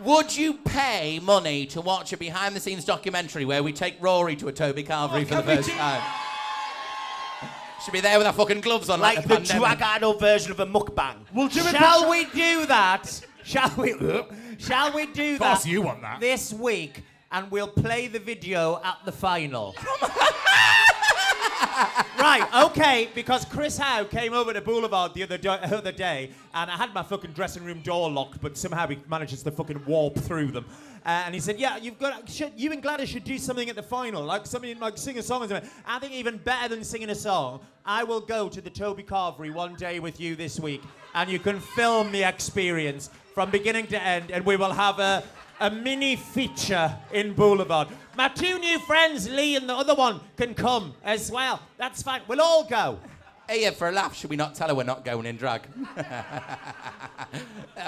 S2: Would you pay money to watch a behind-the-scenes documentary where we take Rory to a Toby Carvery for the first time? Should be there with our fucking gloves on,
S5: like the Drag Idol version of a mukbang.
S6: We'll do Shall we do that? Shall we do that?
S4: Of course you want that.
S6: This week, and we'll play the video at the final. Right, okay, because Chris Howe came over to Boulevard the other day, and I had my fucking dressing room door locked, but somehow he manages to fucking warp through them. And he said, yeah, you and Gladys should do something at the final, like something like sing a song or something. I think even better than singing a song, I will go to the Toby Carvery one day with you this week, and you can film the experience from beginning to end, and we will have a mini feature in Boulevard. My 2 new friends, Lee and the other one, can come as well. That's fine. We'll all go.
S2: Hey, yeah, for a laugh, should we not tell her we're not going in drag?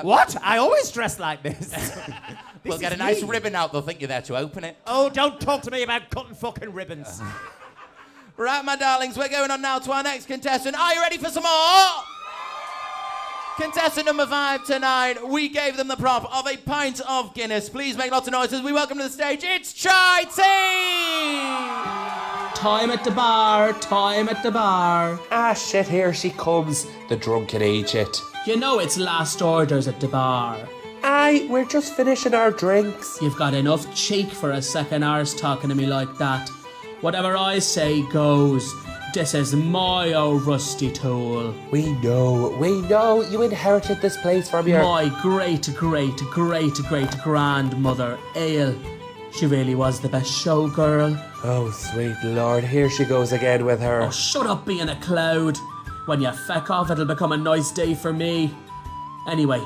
S6: What? I always dress like this.
S2: We'll get a nice ribbon out. They'll think you're there to open it.
S6: Oh, don't talk to me about cutting fucking ribbons.
S2: Right, my darlings, we're going on now to our next contestant. Are you ready for some more? Contestant number 5 tonight, we gave them the prop of a pint of Guinness. Please make lots of noises. We welcome to the stage, it's Chai T!
S20: Time at the bar, time at the bar. Ah, shit, here she comes, the drunken agent. You know it's last orders at the bar. Aye, we're just finishing our drinks. You've got enough cheek for a second hour's talking to me like that. Whatever I say goes. This is my old rusty tool. We know. You inherited this place from your... My great-grandmother, Ale. She really was the best showgirl. Oh, sweet lord, here she goes again with her... Oh, shut up being a cloud. When you feck off, it'll become a nice day for me. Anyway,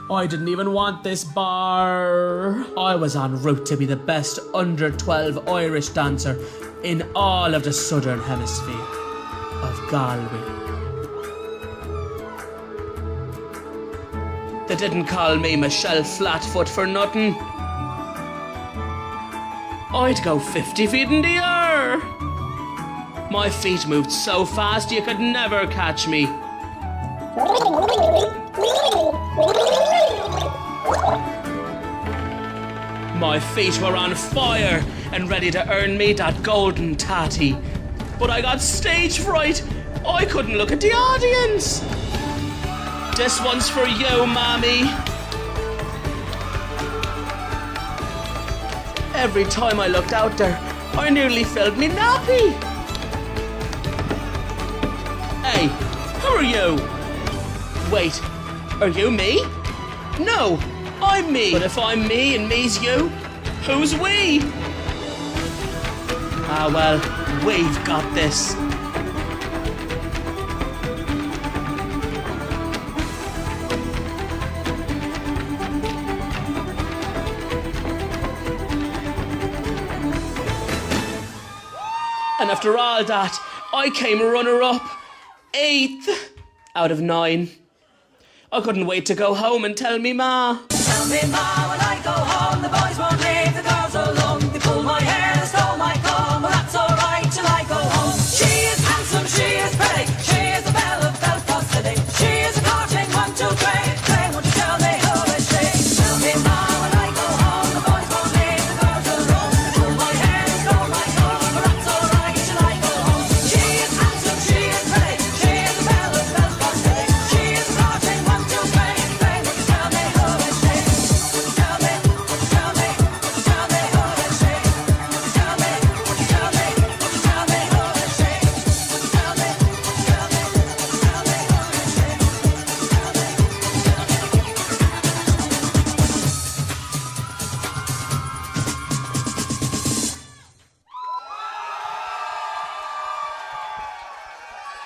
S20: I didn't even want this bar. I was en route to be the best under-12 Irish dancer in all of the Southern Hemisphere of Galway. They didn't call me Michelle Flatfoot for nothing. I'd go 50 feet in the air. My feet moved so fast you could never catch me. My feet were on fire and ready to earn me that golden tatty. But I got stage fright. I couldn't look at the audience. This one's for you, Mommy. Every time I looked out there, I nearly filled me nappy. Hey, who are you? Wait, are you me? No, I'm me. But if I'm me and me's you, who's we? Ah, well, we've got this. And after all that, I came runner-up, 8th out of 9. I couldn't wait to go home and tell me ma.
S21: Tell me ma, when I go home, the boys won't leave the girls alone. They pull my hair, they stole my comb, well that's alright till I go home. She is handsome, she is pretty, she is the belle of Belfast City. She is a courting 1, 2, 3, won't you tell me who is she? Tell me ma, when I go home, the boys won't leave the girls alone. They pull my hair, they stole my comb, well that's alright till I go home. She is handsome, she is pretty, she is the belle of Belfast City. She is a courting 1, 2, 3, won't you tell me who is she? Tell me, tell me, tell me who is she? Tell me, tell me, tell me who is she? Tell me, tell me, tell me who is she?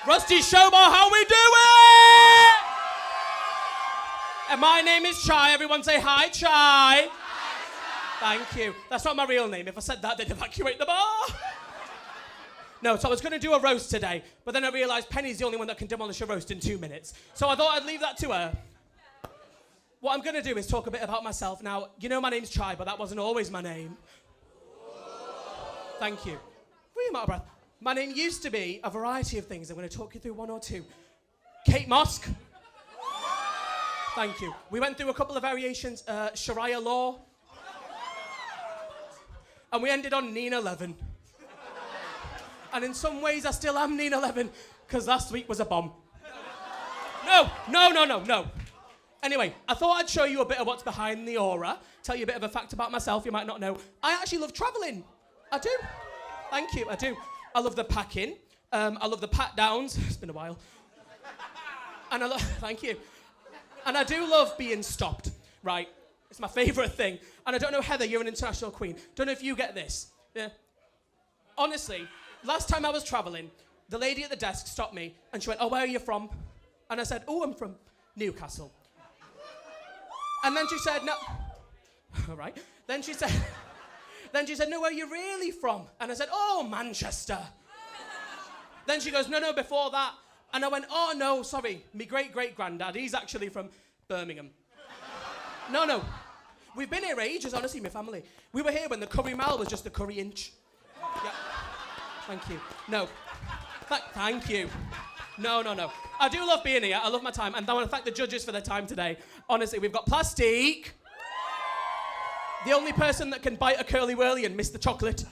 S20: Rusty Showbar, how we doing? And my name is Chai. Everyone say hi, Chai. Thank you. That's not my real name. If I said that, they'd evacuate the bar. No, so I was going to do a roast today, but then I realised Penny's the only one that can demolish a roast in 2 minutes. So I thought I'd leave that to her. What I'm going to do is talk a bit about myself. Now, you know my name's Chai, but that wasn't always my name. Thank you. Really, I'm out of breath. My name used to be a variety of things. I'm going to talk you through one or two. Kate Mosk. Thank you. We went through a couple of variations. Sharia law. And we ended on Nina 11. And in some ways, I still am Nina 11, because last week was a bomb. No. Anyway, I thought I'd show you a bit of what's behind the aura, tell you a bit of a fact about myself you might not know. I actually love travelling. I do. Thank you, I do. I love the packing. I love the pat downs. It's been a while. And thank you. And I do love being stopped, right? It's my favourite thing. And I don't know, Heather, you're an international queen. Don't know if you get this. Yeah. Honestly, last time I was travelling, the lady at the desk stopped me and she went, "Oh, where are you from?" And I said, "Oh, I'm from Newcastle." And then she said, "No." All right. Then she said, "No, where are you really from?" And I said, "Oh, Manchester." Then she goes, "No, before that." And I went, "Oh, no, sorry. My great-great-granddad, he's actually from Birmingham." No. We've been here ages, honestly, my family. We were here when the curry mile was just a curry inch. Yeah. Thank you. No. Thank you. No. I do love being here. I love my time. And I want to thank the judges for their time today. Honestly, we've got Plastique. The only person that can bite a curly whirly and miss the chocolate.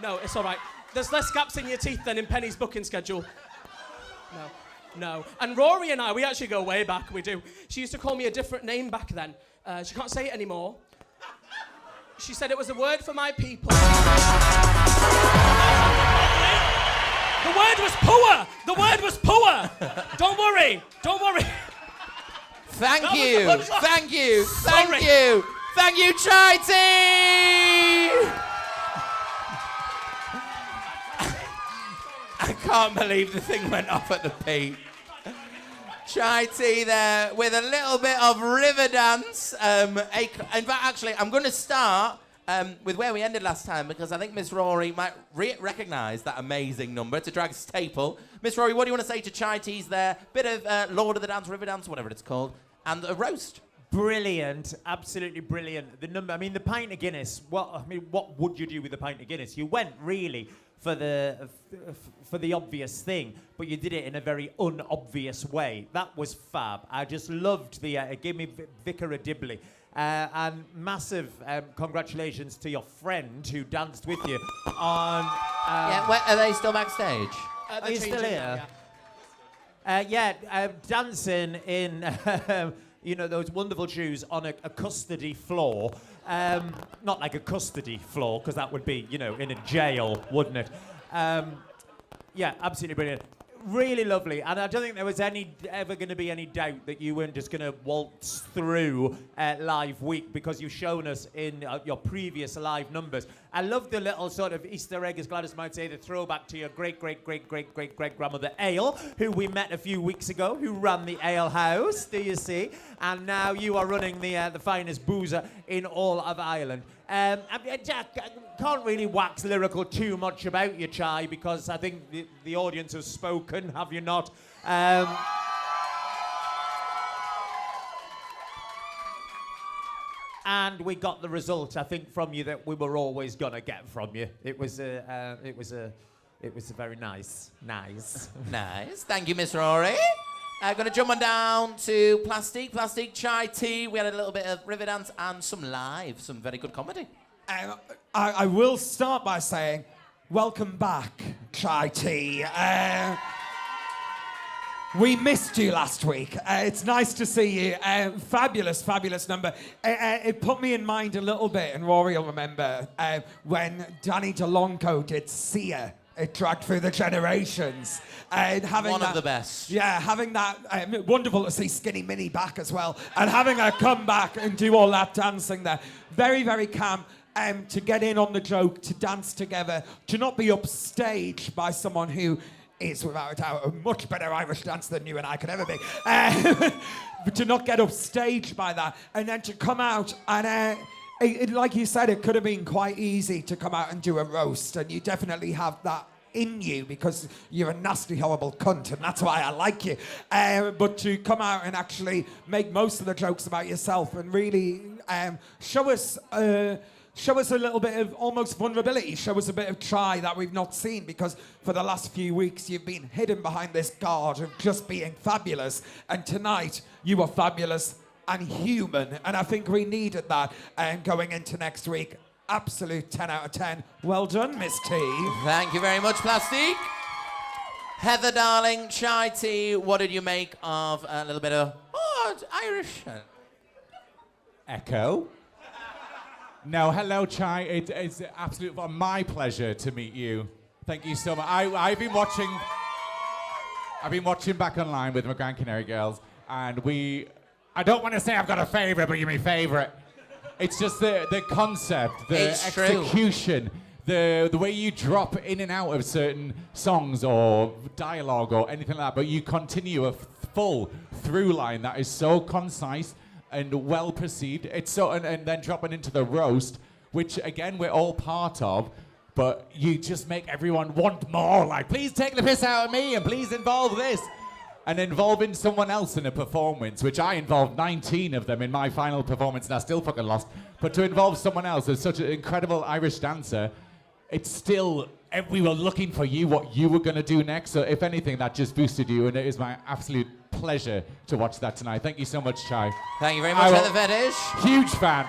S20: No, it's all right. There's less gaps in your teeth than in Penny's booking schedule. No. And Rory and I, we actually go way back, we do. She used to call me a different name back then. She can't say it anymore. She said it was a word for my people. The word was poor! The word was poor! Don't worry.
S2: Thank you, Chai-T! I can't believe the thing went off at the peak. Chai-T there with a little bit of river dance. In fact, actually, I'm going to start with where we ended last time, because I think Miss Rory might recognise that amazing number. It's a drag staple. Miss Rory, what do you want to say to Chai-T's there? Bit of Lord of the Dance, river dance, whatever it's called, and a roast.
S6: Brilliant, absolutely brilliant. The number, I mean, the pint of Guinness. What would you do with the pint of Guinness? You went really for the obvious thing, but you did it in a very unobvious way. That was fab. I just loved the. It gave me Vicar of Dibley. And massive congratulations to your friend who danced with you on.
S2: Are they still backstage?
S6: Are you still here? Dancing in those wonderful shoes on a custody floor. Not like a custody floor, because that would be, you know, in a jail, wouldn't it? Yeah, absolutely brilliant. Really lovely, and I don't think there was ever going to be any doubt that you weren't just going to waltz through live week, because you've shown us in your previous live numbers. I love the little sort of Easter egg, as Gladys might say, the throwback to your great-great-great-great-great-great-grandmother Ale, who we met a few weeks ago, who ran the ale house, do you see? And now you are running the finest boozer in all of Ireland. Jack, I can't really wax lyrical too much about your chai, because I think the audience has spoken, have you not? And we got the result, I think, from you that we were always gonna get from you. It was a very nice.
S2: Nice. Thank you, Miss Rory. Going to jump on down to Plastic Chai Tea. We had a little bit of river dance and some very good comedy.
S3: I will start by saying, welcome back, Chai Tea. We missed you last week. It's nice to see you. Fabulous number. It put me in mind a little bit, and Rory will remember, when Danny DeLonco did Sia. It dragged through the generations. Having
S2: One of the best.
S3: Yeah, having that, wonderful to see Skinny Minnie back as well, and having her come back and do all that dancing there. Very, very calm. To get in on the joke, to dance together, to not be upstaged by someone who is, without a doubt, a much better Irish dancer than you and I could ever be. But to not get upstaged by that, and then to come out and... like you said, it could have been quite easy to come out and do a roast, and you definitely have that in you because you're a nasty, horrible cunt, and that's why I like you. But to come out and actually make most of the jokes about yourself and really show us a little bit of almost vulnerability, show us a bit of try that we've not seen, because for the last few weeks you've been hidden behind this guard of just being fabulous, and tonight you were fabulous and human, and I think we needed that going into next week. Absolute 10 out of 10. Well done, Miss T.
S2: Thank you very much, Plastic. Heather, darling, Chai Tea, what did you make of a little bit of Irish?
S4: Echo. No, hello, Chai. It's absolutely my pleasure to meet you. Thank you so much. I've been watching back online with my Grand Canary girls, and I don't want to say I've got a favourite, but you're my favourite. It's just the concept, the execution, the way you drop in and out of certain songs or dialogue or anything like that, but you continue a full through line that is so concise and well perceived. It's so, and then dropping into the roast, which again we're all part of, but you just make everyone want more. Like, please take the piss out of me and please involve this. And involving someone else in a performance, which I involved 19 of them in my final performance, and I still fucking lost. But to involve someone else as such an incredible Irish dancer, it's still, we were looking for you, what you were going to do next. So if anything, that just boosted you, and it is my absolute pleasure to watch that tonight. Thank you so much, Chai.
S2: Thank you very much, Heather Fetish.
S4: Huge fan.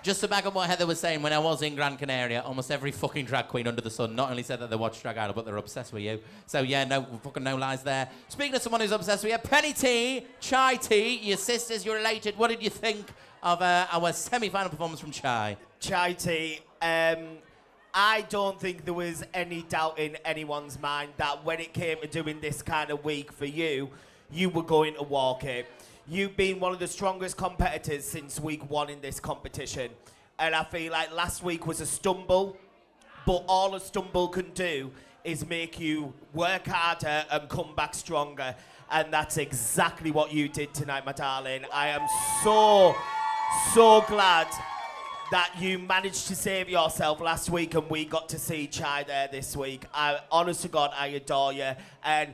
S2: Just to back up what Heather was saying, when I was in Gran Canaria, almost every fucking drag queen under the sun not only said that they watch Drag Idol, but they're obsessed with you. So yeah, no lies there. Speaking of someone who's obsessed with you, Penny T, Chai T, your sisters, you're related. What did you think of our semi-final performance from Chai?
S5: Chai T, I don't think there was any doubt in anyone's mind that when it came to doing this kind of week for you, you were going to walk it. You've been one of the strongest competitors since week 1 in this competition. And I feel like last week was a stumble, but all a stumble can do is make you work harder and come back stronger. And that's exactly what you did tonight, my darling. I am so glad that you managed to save yourself last week and we got to see Chai there this week. Honest to God, I adore you. And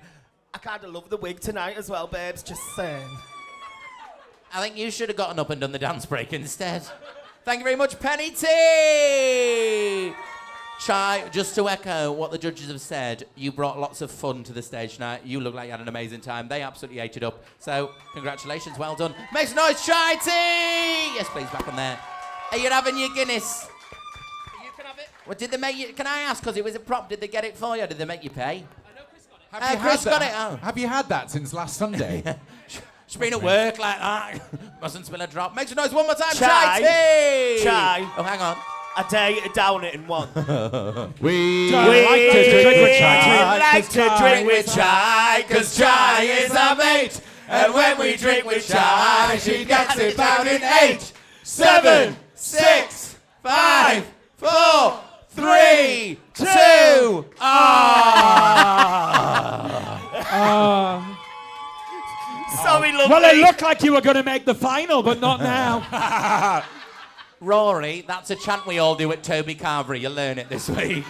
S5: I kind of love the wig tonight as well, babes, just saying.
S2: I think you should have gotten up and done the dance break instead. Thank you very much, Penny T. Chai, just to echo what the judges have said, you brought lots of fun to the stage tonight. You look like you had an amazing time. They absolutely ate it up. So, congratulations, well done. Make some noise, Chai T! Yes, please, back on there. Are you having your Guinness? You can have it. What did they make you? Can I ask, because it was a prop, did they get it for you? Did they make you pay?
S4: Chris got it. Oh. Have you had that since last Sunday?
S2: She's been at work like that. Mustn't spill a drop. Make some noise one more time.
S5: Chai.
S2: Chai.
S5: Chai.
S2: Oh, hang on.
S5: I dare you to down it in one.
S4: We
S5: like to drink with chai.
S2: We like to drink with chai, 'cause chai is our mate. And when we drink with chai, she gets it down in 8, 7, 6, 5, 4, 3, 2.
S5: Sorry, lovely.
S3: Well, it looked like you were going to make the final, but not now.
S2: Rory, that's a chant we all do at Toby Carvery. You'll learn it this week.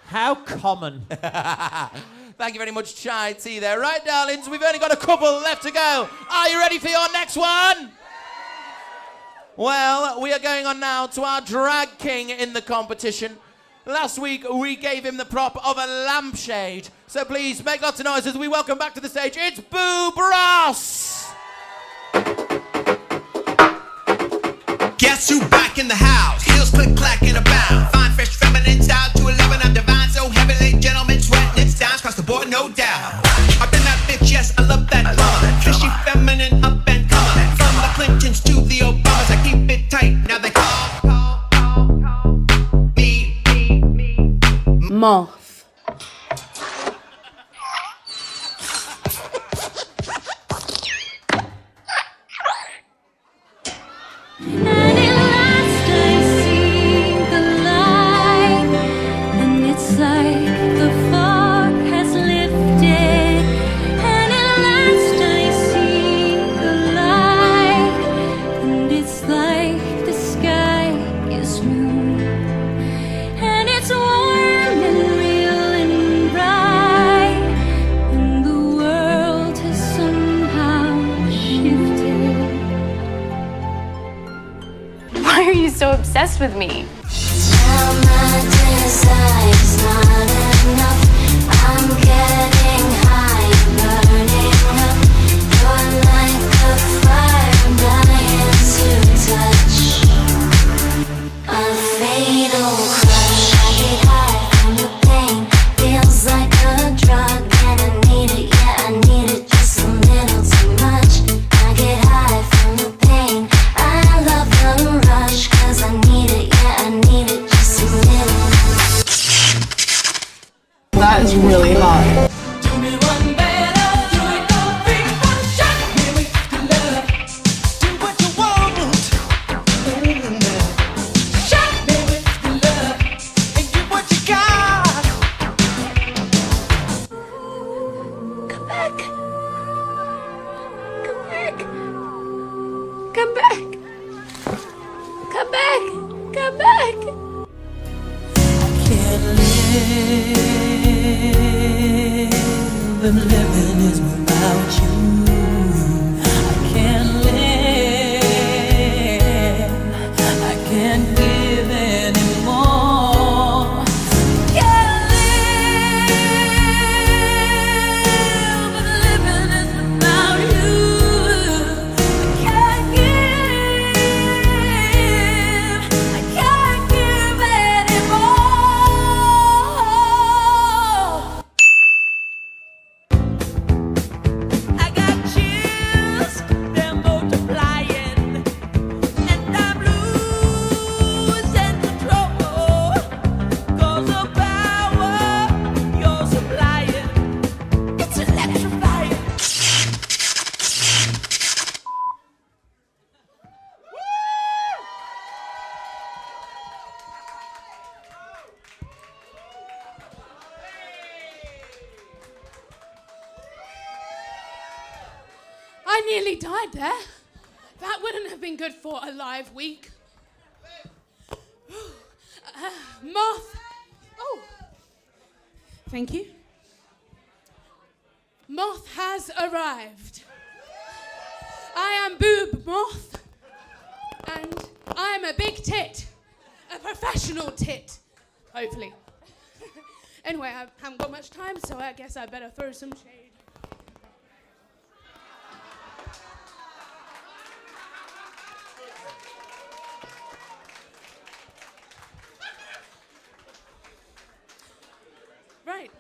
S6: How common.
S2: Thank you very much, Chai. See you there. Right, darlings, we've only got a couple left to go. Are you ready for your next one? Well, we are going on now to our drag king in the competition. Last week, we gave him the prop of a lampshade. So please, make lots of noise as we welcome back to the stage, it's Boob Ross!
S7: Guess who back in the house? Heels click clack in a bound. Fine, fresh, feminine style to 11. I'm divine, so heavily, gentlemen, sweating it's down across the board, no doubt. I've been that bitch, yes, I love that drama. Fishy, feminine, up and coming. From the Clintons to the Obamas, I keep it tight. Now they call me
S8: Moth.
S22: Why are you so obsessed with me?
S8: That is really hot.
S22: Come back. Come back. Come back.
S21: Can't live and living is without you. I can't live. I can't give anymore. Can't live and living is without you. I can't give. I can't give anymore. I got chills, they're multiplying, and I'm losing control. 'Cause the power you're supplying, it's electrifying.
S23: I nearly died there. That wouldn't have been good for a live week. Moth. Oh. Thank you. Moth has arrived. I am Boob Moth. And I am a big tit. A professional tit. Hopefully. Anyway, I haven't got much time, so I guess I better throw some shade. Right.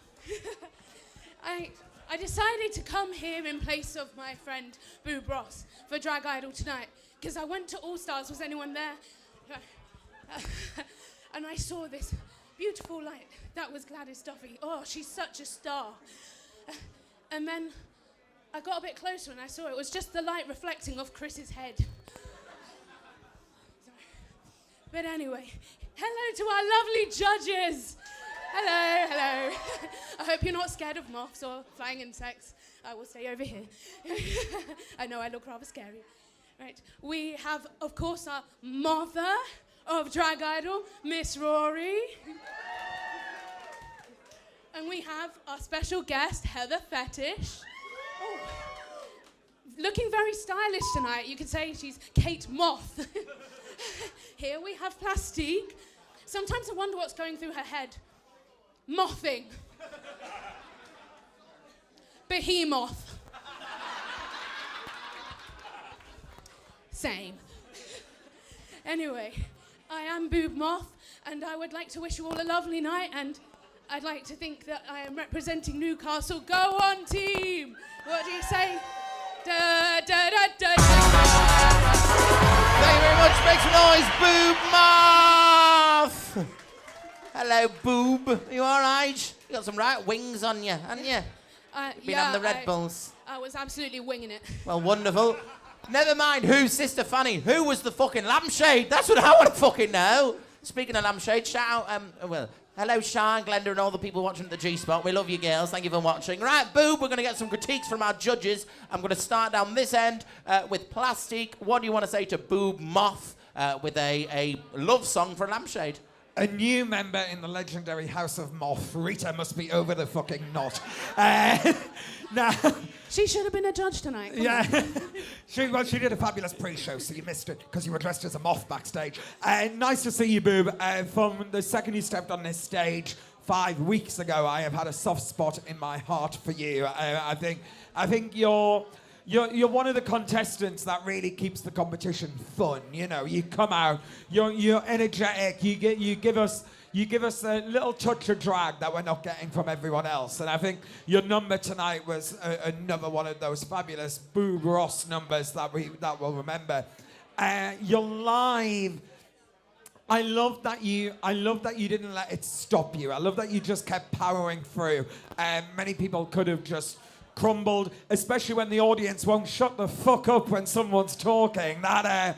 S23: I decided to come here in place of my friend Boob Ross for Drag Idol tonight because I went to All Stars. Was anyone there? And I saw this beautiful light. That was Gladys Duffy. Oh, she's such a star. And then I got a bit closer and I saw it was just the light reflecting off Chris's head. But anyway, hello to our lovely judges. Hello, hello. I hope you're not scared of moths or flying insects. I will stay over here. I know I look rather scary. Right, we have, of course, our mother of Drag Idol, Miss Rory. And we have our special guest, Heather Fetish. Oh. Looking very stylish tonight. You could say she's Kate Moth. Here we have Plastique. Sometimes I wonder what's going through her head. Mothing. Behemoth. Same. Anyway, I am Boob Moth, and I would like to wish you all a lovely night, and I'd like to think that I am representing Newcastle. Go on, team! What do you say? Da, da, da, da, da.
S2: Thank you very much. Make some noise, Boob Moth! Hello, Boob. Are you all right? You got some right wings on you, haven't you? Been on the Red Bulls.
S23: I was absolutely winging it.
S2: Well, wonderful. Never mind who's Sister Fanny. Who was the fucking lampshade? That's what I want to fucking know. Speaking of lampshade, shout out, hello, Sean, Glenda, and all the people watching at the G-Spot. We love you, girls. Thank you for watching. Right, Boob, we're going to get some critiques from our judges. I'm going to start down this end with Plastique. What do you want to say to Boob Moth with a love song for a lampshade?
S3: A new member in the legendary House of Moth. Rita must be over the fucking knot. Now,
S23: she should have been a judge tonight.
S3: Yeah. She did a fabulous pre-show, so you missed it because you were dressed as a moth backstage. Nice to see you, Boob. From the second you stepped on this stage 5 weeks ago, I have had a soft spot in my heart for you. I think you're one of the contestants that really keeps the competition fun. You know, you come out, you're energetic. You give us a little touch of drag that we're not getting from everyone else. And I think your number tonight was another one of those fabulous Boob Ross numbers that we'll remember. You're live. I love that you didn't let it stop you. I love that you just kept powering through. Many people could have just crumbled, especially when the audience won't shut the fuck up when someone's talking. That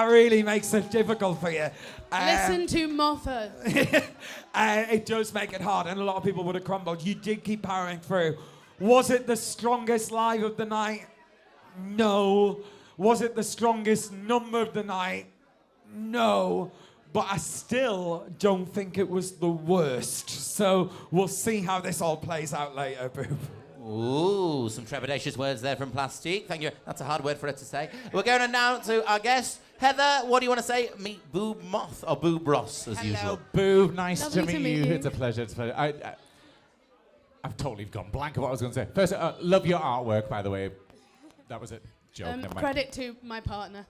S3: really makes it difficult for you.
S23: Listen to Mothers.
S3: It does make it hard, and a lot of people would have crumbled. You did keep powering through. Was it the strongest live of the night? No. Was it the strongest number of the night? No. But I still don't think it was the worst. So we'll see how this all plays out later, Boob.
S2: Ooh, some trepidatious words there from Plastique. Thank you. That's a hard word for her to say. We're going now to our guest. Heather, what do you want to say? Meet Boob Moth or Boob Ross, as usual.
S4: Boob, nice
S23: Lovely
S4: to meet you. It's a pleasure. It's a pleasure. I've totally gone blank of what I was going to say. First, love your artwork, by the way. That was it. Joke, never mind.
S23: Credit to my partner.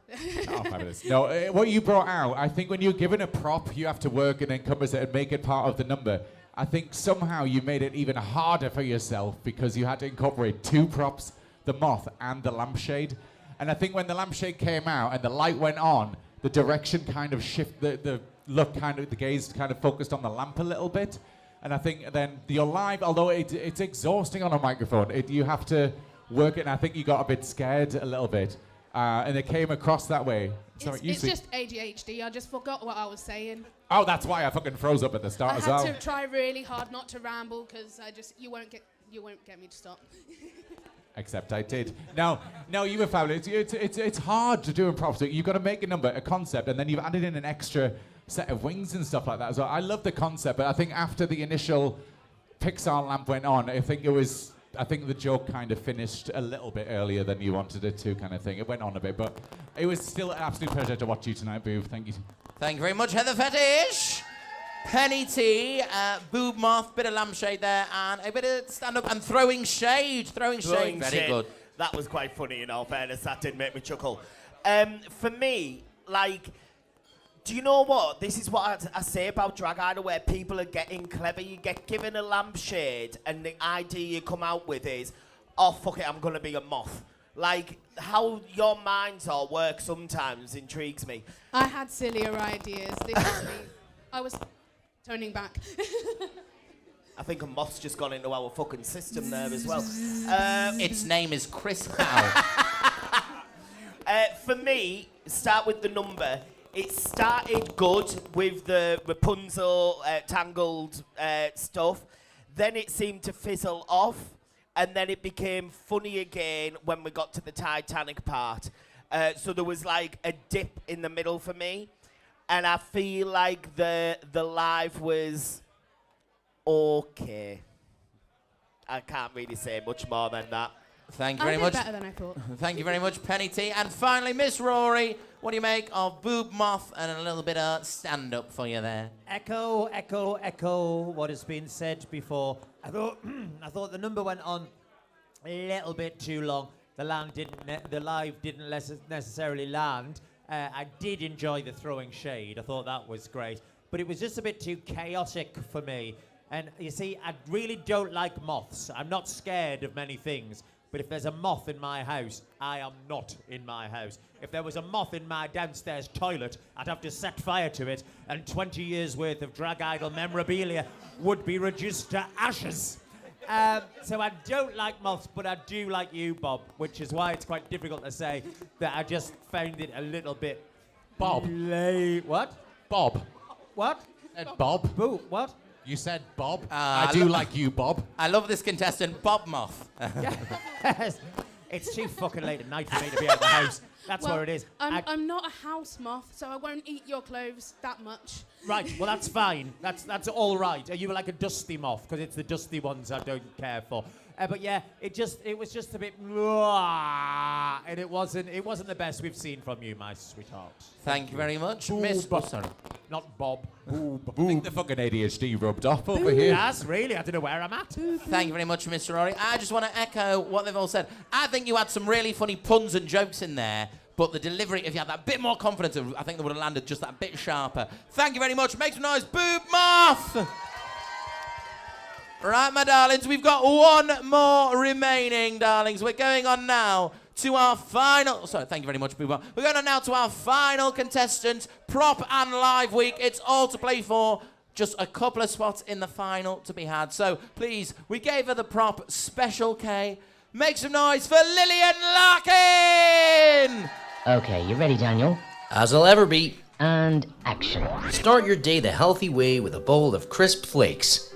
S4: Oh, fabulous. No, what you brought out, I think when you're given a prop, you have to work and encompass it and make it part of the number. I think somehow you made it even harder for yourself because you had to incorporate two props, the moth and the lampshade. And I think when the lampshade came out and the light went on, the direction kind of shifted, the look kind of, the gaze kind of focused on the lamp a little bit. And I think then you're live, although it's exhausting on a microphone, you have to work it, and I think you got a bit scared a little bit. And it came across that way.
S23: It's just ADHD. I just forgot what I was saying.
S4: Oh, that's why I fucking froze up at the start as well.
S23: I had to try really hard not to ramble because you won't get me to stop.
S4: Except I did. Now you were fabulous. It's hard to do improv. So you've got to make a number, a concept, and then you've added in an extra set of wings and stuff like that as well. I love the concept, but I think after the initial Pixar lamp went on, I think the joke kind of finished a little bit earlier than you wanted it to, kind of thing. It went on a bit, but it was still an absolute pleasure to watch you tonight, Boob. Thank you.
S2: Thank you very much, Heather Fetish. Penny T, Boob Moth, bit of lampshade there, and a bit of stand-up and throwing shade. Throwing shade, very good.
S5: That was quite funny, in all fairness. That did make me chuckle. For me, do you know what? This is what I say about Drag Idol, where people are getting clever. You get given a lampshade, and the idea you come out with is, oh, fuck it, I'm going to be a moth. Like, how your minds all work sometimes intrigues me.
S23: I had sillier ideas. This was me. I was toning back.
S5: I think a moth's just gone into our fucking system there as well.
S2: Its name is Chris Howe.
S5: For me, start with the number. It started good with the Rapunzel tangled stuff. Then it seemed to fizzle off. And then it became funny again when we got to the Titanic part. So there was like a dip in the middle for me. And I feel like the live was okay. I can't really say much more than that.
S2: Thank you very much.
S23: Better than I thought.
S2: Thank you very much, Penny T. And finally, Miss Rory, what do you make of Boob Moth and a little bit of stand-up for you there?
S6: Echo, echo, echo what has been said before. I thought the number went on a little bit too long. The live didn't necessarily land. I did enjoy the throwing shade. I thought that was great. But it was just a bit too chaotic for me. And you see, I really don't like moths. I'm not scared of many things. But if there's a moth in my house, I am not in my house. If there was a moth in my downstairs toilet, I'd have to set fire to it, and 20 years' worth of drag idol memorabilia would be reduced to ashes. So I don't like moths, but I do like you, Bob, which is why it's quite difficult to say that I just found it a little bit...
S4: Bob.
S6: Late. What?
S4: Bob.
S6: What?
S4: Said Bob.
S6: Boo, what?
S4: You said Bob. I do like you, Bob.
S2: I love this contestant, Bob Moth.
S6: Yes. It's too fucking late at night for me to be out of the house. That's where it is.
S23: I'm not a house moth, so I won't eat your clothes that much.
S6: Right, well, that's fine. That's all right. Are you like a dusty moth? Because it's the dusty ones I don't care for. But yeah, it was just a bit... And it wasn't the best we've seen from you, my sweetheart.
S2: Thank you very much,
S6: Boob.
S2: Miss... Oh, sorry.
S6: Not Bob. Boob.
S4: I think the fucking ADHD rubbed off over here.
S6: Yes, really. I don't know where I'm at.
S2: Thank you very much, Mr. Rory. I just want to echo what they've all said. I think you had some really funny puns and jokes in there, but the delivery, if you had that bit more confidence, I think they would have landed just that bit sharper. Thank you very much. Make some noise, Boob Moth! Right, my darlings, we've got one more remaining, darlings. We're going on now to our final... Sorry, thank you very much, Boob Moth. We're going on now to our final contestant, Prop and Live Week. It's all to play for. Just a couple of spots in the final to be had. So, please, we gave her the prop, Special K. Make some noise for LILLIAN LARKIN!
S9: Okay, you ready, Daniel?
S10: As I'll ever be.
S9: And action.
S10: Start your day the healthy way with a bowl of crisp flakes.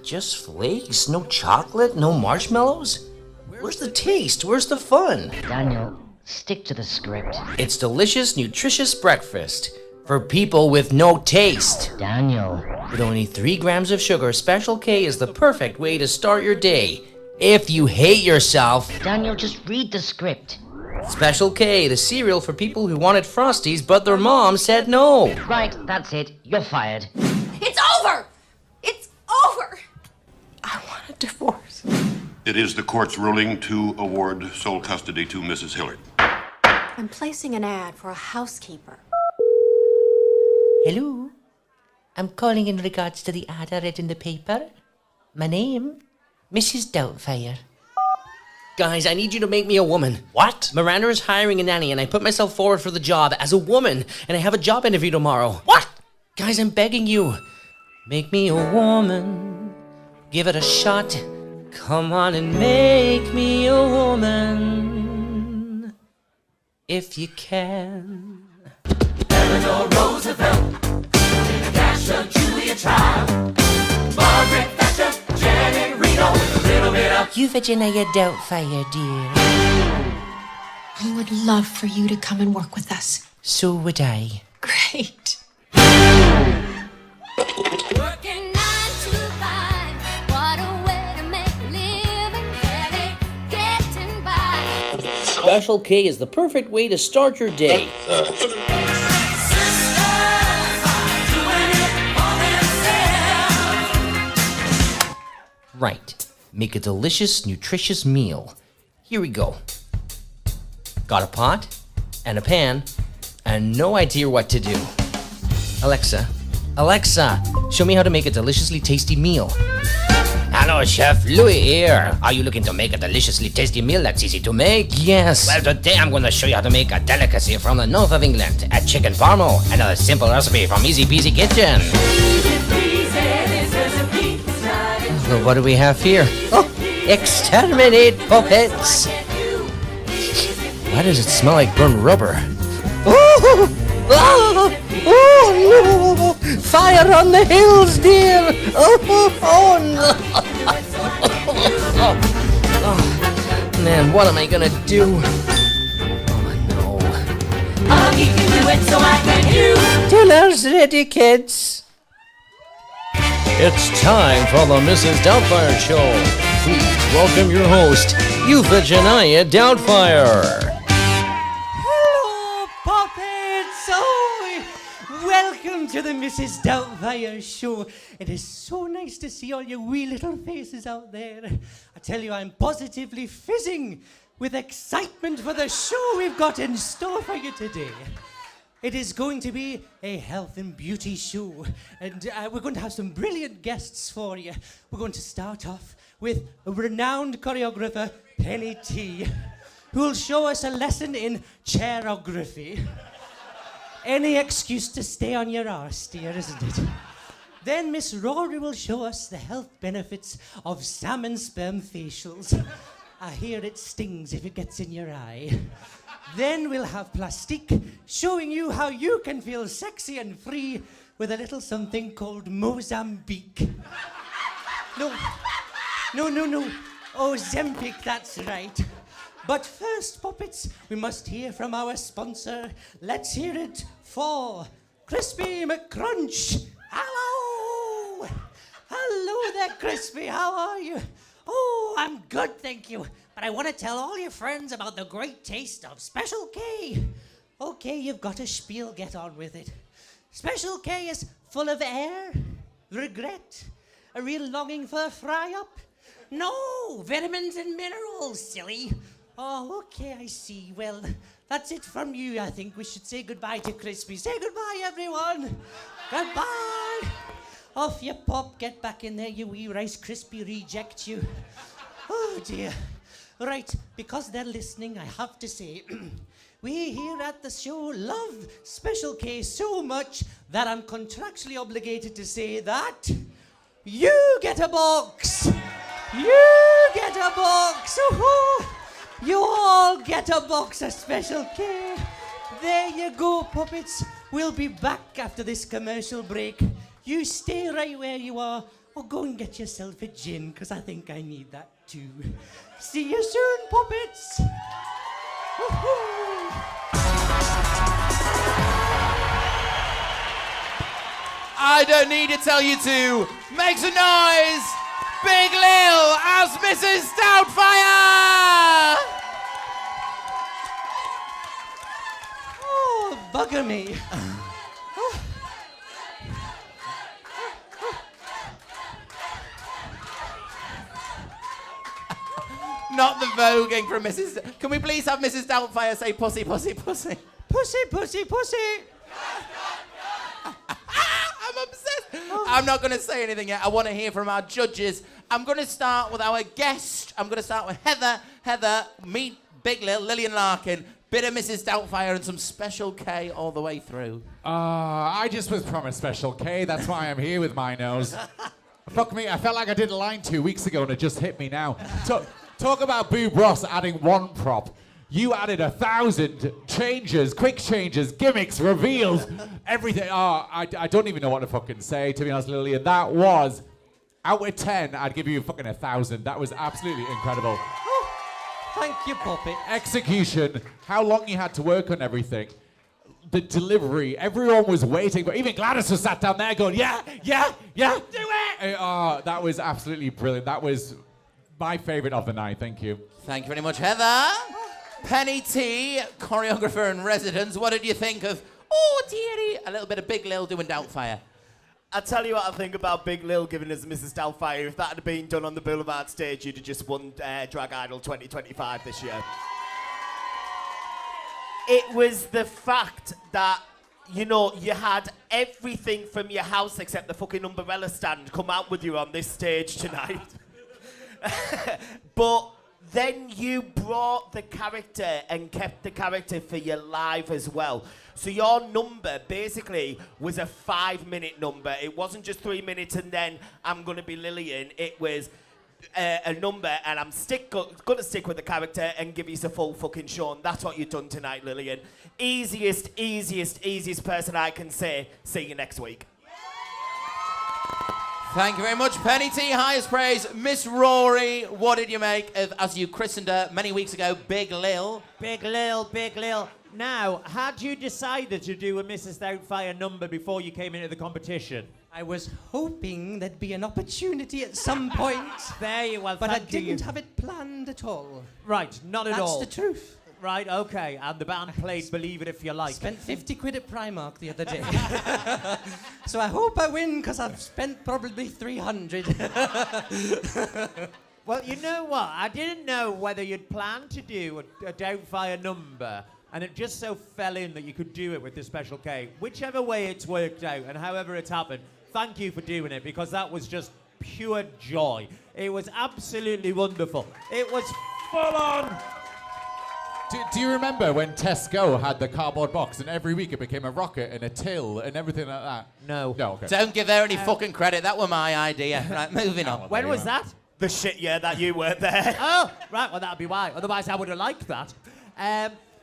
S10: Just flakes? No chocolate? No marshmallows? Where's the taste? Where's the fun?
S9: Daniel, stick to the script.
S10: It's delicious, nutritious breakfast for people with no taste.
S9: Daniel.
S10: With only 3 grams of sugar, Special K is the perfect way to start your day. If you hate yourself...
S9: Daniel, just read the script.
S10: Special K, the cereal for people who wanted Frosties, but their mom said no.
S9: Right, that's it. You're fired.
S22: It's over! It's over! I want a divorce.
S11: It is the court's ruling to award sole custody to Mrs. Hillard.
S22: I'm placing an ad for a housekeeper.
S10: Hello? I'm calling in regards to the ad I read in the paper. My name? Mrs. Doubtfire. Guys, I need you to make me a woman. What? Miranda is hiring a nanny and I put myself forward for the job as a woman and I have a job interview tomorrow. What? Guys, I'm begging you. Make me a woman. Give it a shot. Come on and make me a woman. If you can.
S21: Eleanor Roosevelt, Lena Dasher, Julia Child, Margaret Thatcher, Jenny Reno, with a little bit of...
S10: You Virginia Doubtfire, dear.
S22: I would love for you to come and work with us.
S10: So would I.
S22: Great.
S17: Working 9 to 5, what a way to make a living, barely getting by.
S10: Special K is the perfect way to start your day. Right. Make a delicious, nutritious meal. Here we go. Got a pot and a pan and no idea what to do. Alexa, show me how to make a deliciously tasty meal. Hello, Chef Louis here. Are you looking to make a deliciously tasty meal that's easy to make? Yes. Well, today I'm going to show you how to make a delicacy from the north of England, a chicken parmo, another simple recipe from Easy Peasy Kitchen. Well, what do we have here? Oh, exterminate puppets. Why does it smell like burnt rubber? Oh, oh, oh, no. Fire on the hills, dear. Oh, no. Oh, man, what am I gonna do? Oh, no.
S21: You can do it so I can you.
S10: Dinner's ready, kids. It's time for the Mrs. Doubtfire Show. Please welcome your host, Euphigenia Doubtfire.
S6: Hello, puppets! Oh, welcome to the Mrs. Doubtfire Show. It is so nice to see all your wee little faces out there. I tell you, I'm positively fizzing with excitement for the show we've got in store for you today. It is going to be a health and beauty show, and we're going to have some brilliant guests for you. We're going to start off with a renowned choreographer, Penny T, who will show us a lesson in chairography. Any excuse to stay on your arse, dear, isn't it? Then Miss Rory will show us the health benefits of salmon sperm facials. I hear it stings if it gets in your eye. Then we'll have Plastique showing you how you can feel sexy and free with a little something called Mozambique. No. Oh, Zempic, that's right. But first, puppets, we must hear from our sponsor. Let's hear it for Crispy McCrunch. Hello! Hello there, Crispy. How are you? Oh, I'm good, thank you. But I want to tell all your friends about the great taste of Special K. Okay, you've got a spiel, get on with it. Special K is full of air, regret, a real longing for a fry-up. No, vitamins and minerals, silly. Oh, okay, I see. Well, that's it from you. I think we should say goodbye to Crispy. Say goodbye, everyone. Goodbye. Off you pop. Get back in there, you wee Rice Krispie reject you. Oh, dear. Right, because they're listening, I have to say, we here at the show love Special K so much that I'm contractually obligated to say that you get a box. You get a box. Oh, you all get a box of Special K. There you go, puppets. We'll be back after this commercial break. You stay right where you are, or go and get yourself a gin, because I think I need that too. See you soon, puppets. Woo-hoo.
S2: I don't need to tell you to make some noise. Big Lil as Mrs. Doubtfire.
S6: Oh, bugger me.
S2: Not the voguing from Mrs. Can we please have Mrs. Doubtfire say pussy, pussy, pussy?
S6: Pussy, pussy, pussy.
S2: I'm obsessed. I'm not going to say anything yet. I want to hear from our judges. I'm going to start with our guest. I'm going to start with Heather. Heather, meet Big Lil, Lillian Larkin, bit of Mrs. Doubtfire and some Special K all the way through.
S4: I just was promised Special K. That's why I'm here with my nose. Fuck me. I felt like I did a line 2 weeks ago and it just hit me now. Talk about Boob Ross adding one prop. You added 1,000 changes, quick changes, gimmicks, reveals, everything. I don't even know what to fucking say, to be honest, Lillian. That was, out of 10, I'd give you fucking 1,000. That was absolutely incredible.
S6: Oh, thank you, Puppet.
S4: Execution, how long you had to work on everything. The delivery, everyone was waiting, but even Gladys was sat down there going, yeah, do it! That was absolutely brilliant. That was my favorite of the night. Thank you.
S2: Thank you very much, Heather. Penny T, choreographer in residence. What did you think of, oh dearie, a little bit of Big Lil doing Doubtfire?
S5: I'll tell you what I think about Big Lil giving us Mrs. Doubtfire. If that had been done on the Boulevard stage, you'd have just won Drag Idol 2025 this year. It was the fact that, you know, you had everything from your house except the fucking umbrella stand come out with you on this stage tonight. But then you brought the character and kept the character for your live as well. So your number basically was a 5-minute number. It wasn't just 3 minutes and then I'm going to be Lillian. It was a number, and I'm going to stick with the character and give you the full fucking show. And that's what you've done tonight, Lillian. Easiest person I can say. See you next week.
S2: Thank you very much, Penny T. Highest praise. Miss Rory, what did you make of, as you christened her many weeks ago, Big Lil?
S6: Big Lil, Big Lil. Now, had you decided to do a Mrs. Doubtfire number before you came into the competition?
S1: I was hoping there'd be an opportunity at some point.
S6: There you are.
S1: But I didn't have it planned at all.
S6: Right, not at all.
S1: That's the truth.
S6: Right, okay. And the band played Believe It If You Like.
S1: Spent 50 quid at Primark the other day. So I hope I win, because I've spent probably 300.
S6: Well, you know what? I didn't know whether you'd planned to do a Doubtfire number, and it just so fell in that you could do it with the Special K. Whichever way it's worked out and however it's happened, thank you for doing it, because that was just pure joy. It was absolutely wonderful. It was full on.
S4: Do you remember when Tesco had the cardboard box and every week it became a rocket and a till and everything like that?
S6: No.
S4: No, okay.
S2: Don't give her any fucking credit. That were my idea. Right, moving on.
S6: When was that?
S5: The shit year that you weren't there.
S6: Oh, right. Well, that'd be why. Otherwise, I would have liked that.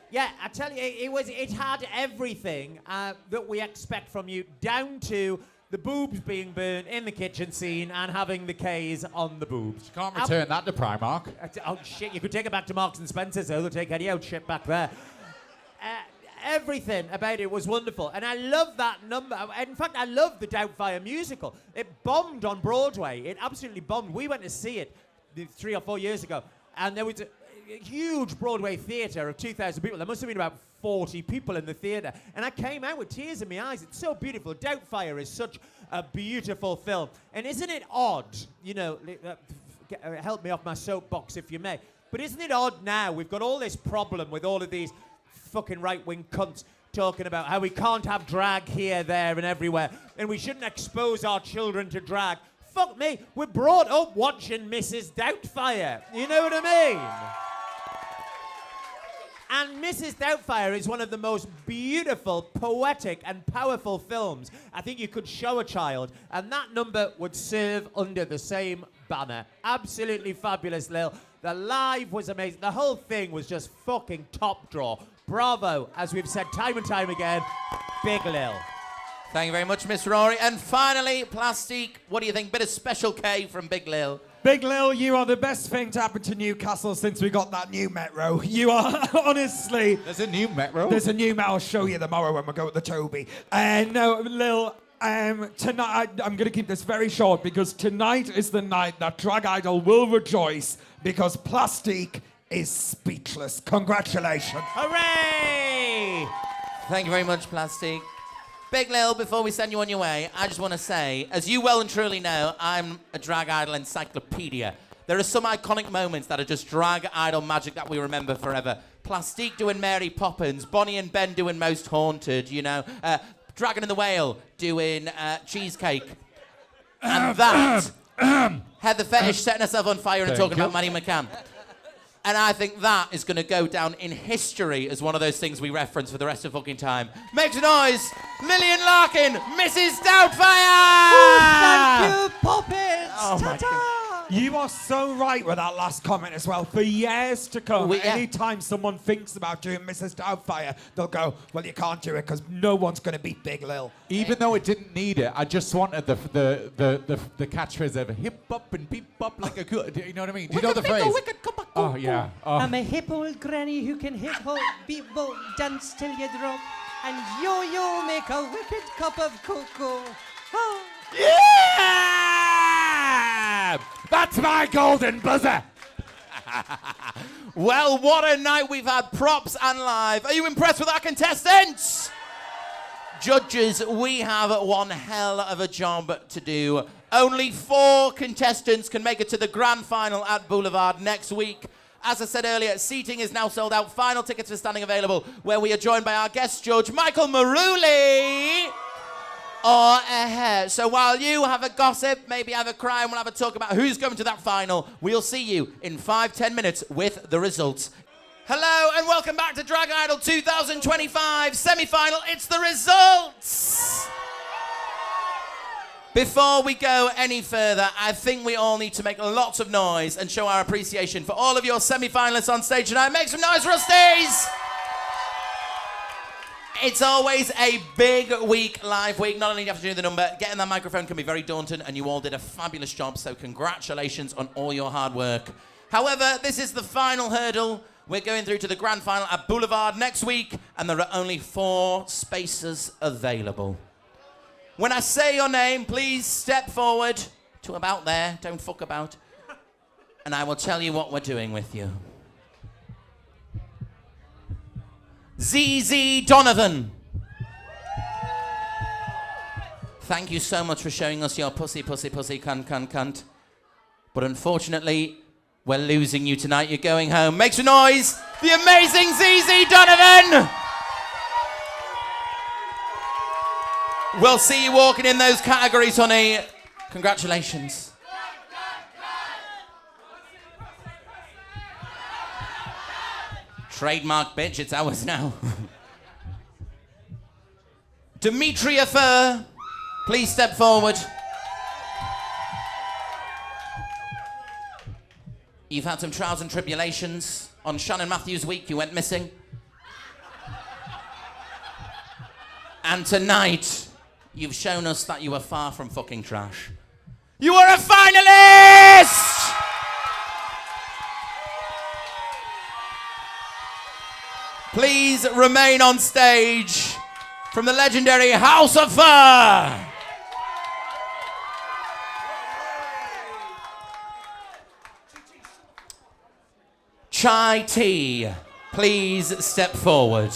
S6: Yeah, I tell you, it had everything that we expect from you, down to the boobs being burnt in the kitchen scene and having the K's on the boobs.
S4: You can't return that to Primark.
S6: Oh, shit, you could take it back to Marks and Spencer's, so they'll take any old shit back there. Everything about it was wonderful, and I love that number. In fact, I love the Doubtfire musical. It bombed on Broadway. It absolutely bombed. We went to see it 3 or 4 years ago, and there was a huge Broadway theatre of 2,000 people. There must have been about 40 people in the theatre, and I came out with tears in my eyes. It's so beautiful. Doubtfire is such a beautiful film, and isn't it odd? You know, help me off my soapbox if you may. But isn't it odd now? We've got all this problem with all of these fucking right-wing cunts talking about how we can't have drag here, there, and everywhere, and we shouldn't expose our children to drag. Fuck me, we're brought up watching Mrs. Doubtfire. You know what I mean? And Mrs. Doubtfire is one of the most beautiful, poetic, and powerful films I think you could show a child, and that number would serve under the same banner. Absolutely fabulous, Lil. The live was amazing. The whole thing was just fucking top draw. Bravo, as we've said time and time again, Big Lil.
S2: Thank you very much, Miss Rory. And finally, Plastique, what do you think? Bit of Special K from Big Lil.
S3: Big Lil, you are the best thing to happen to Newcastle since we got that new metro. You are, honestly...
S4: There's a new metro?
S3: There's a new metro. I'll show you tomorrow when we go to the Toby. No, Lil, tonight, I'm going to keep this very short because tonight is the night that Drag Idol will rejoice because Plastique is speechless. Congratulations.
S6: Hooray!
S2: Thank you very much, Plastique. Big Lil, before we send you on your way, I just want to say, as you well and truly know, I'm a Drag Idol encyclopedia. There are some iconic moments that are just Drag Idol magic that we remember forever. Plastique doing Mary Poppins, Bonnie and Ben doing Most Haunted, you know, Dragon and the Whale doing Cheesecake. And that, Heather Fetish setting herself on fire and talking about Manny McCann. And I think that is going to go down in history as one of those things we reference for the rest of fucking time. Make some noise, Lillian Larkin, Mrs. Doubtfire!
S6: Thank you, Poppins!
S3: Oh my God. You are so right with that last comment as well. For years to come, anytime someone thinks about doing Mrs. Doubtfire, they'll go, well, you can't do it because no one's going to beat Big Lil.
S4: Even though it didn't need it, I just wanted the catchphrase of hip up and beep up like a good. You know what I mean? Do you know the phrase? Oh yeah. Oh.
S1: I'm a hip old granny who can hip hop, beep bop, dance till you drop, and yo make a wicked cup of cocoa. Oh.
S4: Yeah! That's my golden buzzer.
S2: Well, what a night we've had, props and live. Are you impressed with our contestants? Judges, we have one hell of a job to do. Only 4 contestants can make it to the grand final at Boulevard next week. As I said earlier, seating is now sold out. Final tickets are standing available, where we are joined by our guest judge, Michael Maruli. or a hair. So while you have a gossip, maybe have a cry, and we'll have a talk about who's going to that final, we'll see you in 5-10 minutes with the results. Hello and welcome back to Drag Idol 2025 semi-final. It's the results. Before we go any further, I think we all need to make lots of noise and show our appreciation for all of your semi-finalists on stage tonight. Make some noise, Rusties! It's always a big week, live week. Not only do you have to do the number, getting that microphone can be very daunting, and you all did a fabulous job, so congratulations on all your hard work. However, this is the final hurdle. We're going through to the grand final at Boulevard next week, and there are only 4 spaces available. When I say your name, please step forward to about there. Don't fuck about. And I will tell you what we're doing with you. ZIZI Donavan. Thank you so much for showing us your pussy, cunt. But unfortunately, we're losing you tonight. You're going home. Make some noise. The amazing ZIZI Donavan. We'll see you walking in those categories, honey. Congratulations. Trademark, bitch, it's ours now. Demetria Phurr, please step forward. You've had some trials and tribulations. On Shannon Matthews' week, you went missing. And tonight, you've shown us that you are far from fucking trash. You are a finalist! Please remain on stage from the legendary House of Phurr. Chai Tea, please step forward.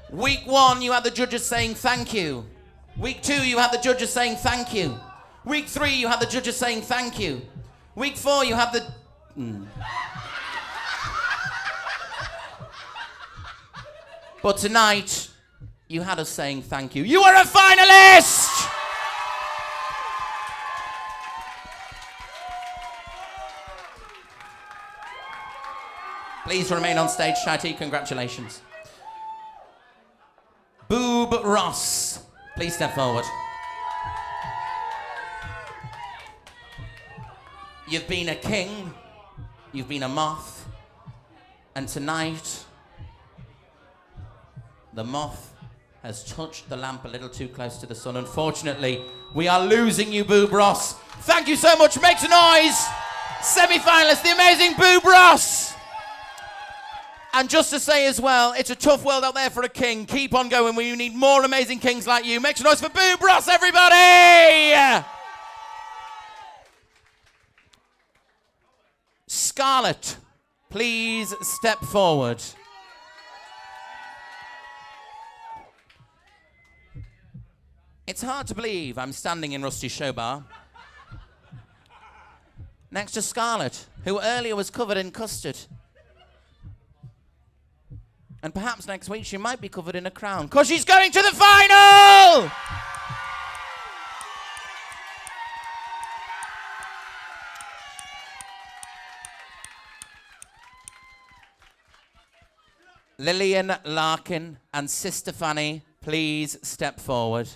S2: Week 1, you had the judges saying thank you. Week 2, you had the judges saying thank you. Week 3, you had the judges saying thank you. Week 4, you had the... But tonight, you had us saying thank you. You are a finalist! Please remain on stage, Shati. Congratulations. Boob Ross, please step forward. You've been a king, you've been a moth, and tonight, the moth has touched the lamp a little too close to the sun. Unfortunately, we are losing you, Boob Ross. Thank you so much, make some noise. Semi-finalist, the amazing Boob Ross. And just to say as well, it's a tough world out there for a king. Keep on going, we need more amazing kings like you. Make some noise for Boob Ross, everybody! Scarlett, please step forward. It's hard to believe I'm standing in Rusty's show bar next to Scarlett, who earlier was covered in custard. And perhaps next week she might be covered in a crown, because she's going to the final! Lillian, Larkin, and Sister Fanny, please step forward.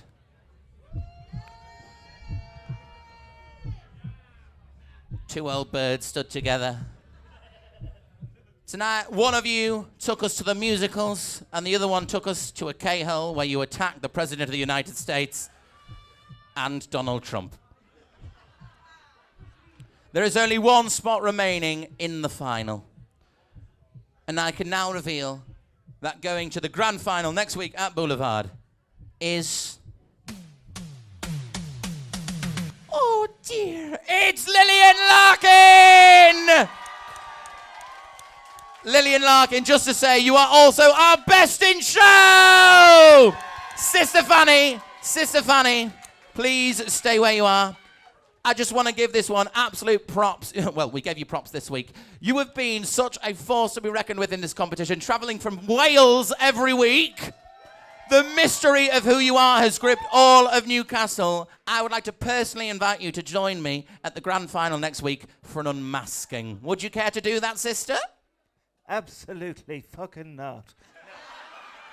S2: Two old birds stood together. Tonight, one of you took us to the musicals, and the other one took us to a K-hole where you attacked the President of the United States and Donald Trump. There is only one spot remaining in the final. And I can now reveal that going to the grand final next week at Boulevard is... Oh dear, it's Lillian Larkin! Lillian Larkin, just to say, you are also our best in show! Sister Fanny, please stay where you are. I just want to give this one absolute props. Well, we gave you props this week. You have been such a force to be reckoned with in this competition, travelling from Wales every week. The mystery of who you are has gripped all of Newcastle. I would like to personally invite you to join me at the grand final next week for an unmasking. Would you care to do that, sister?
S16: Absolutely fucking not.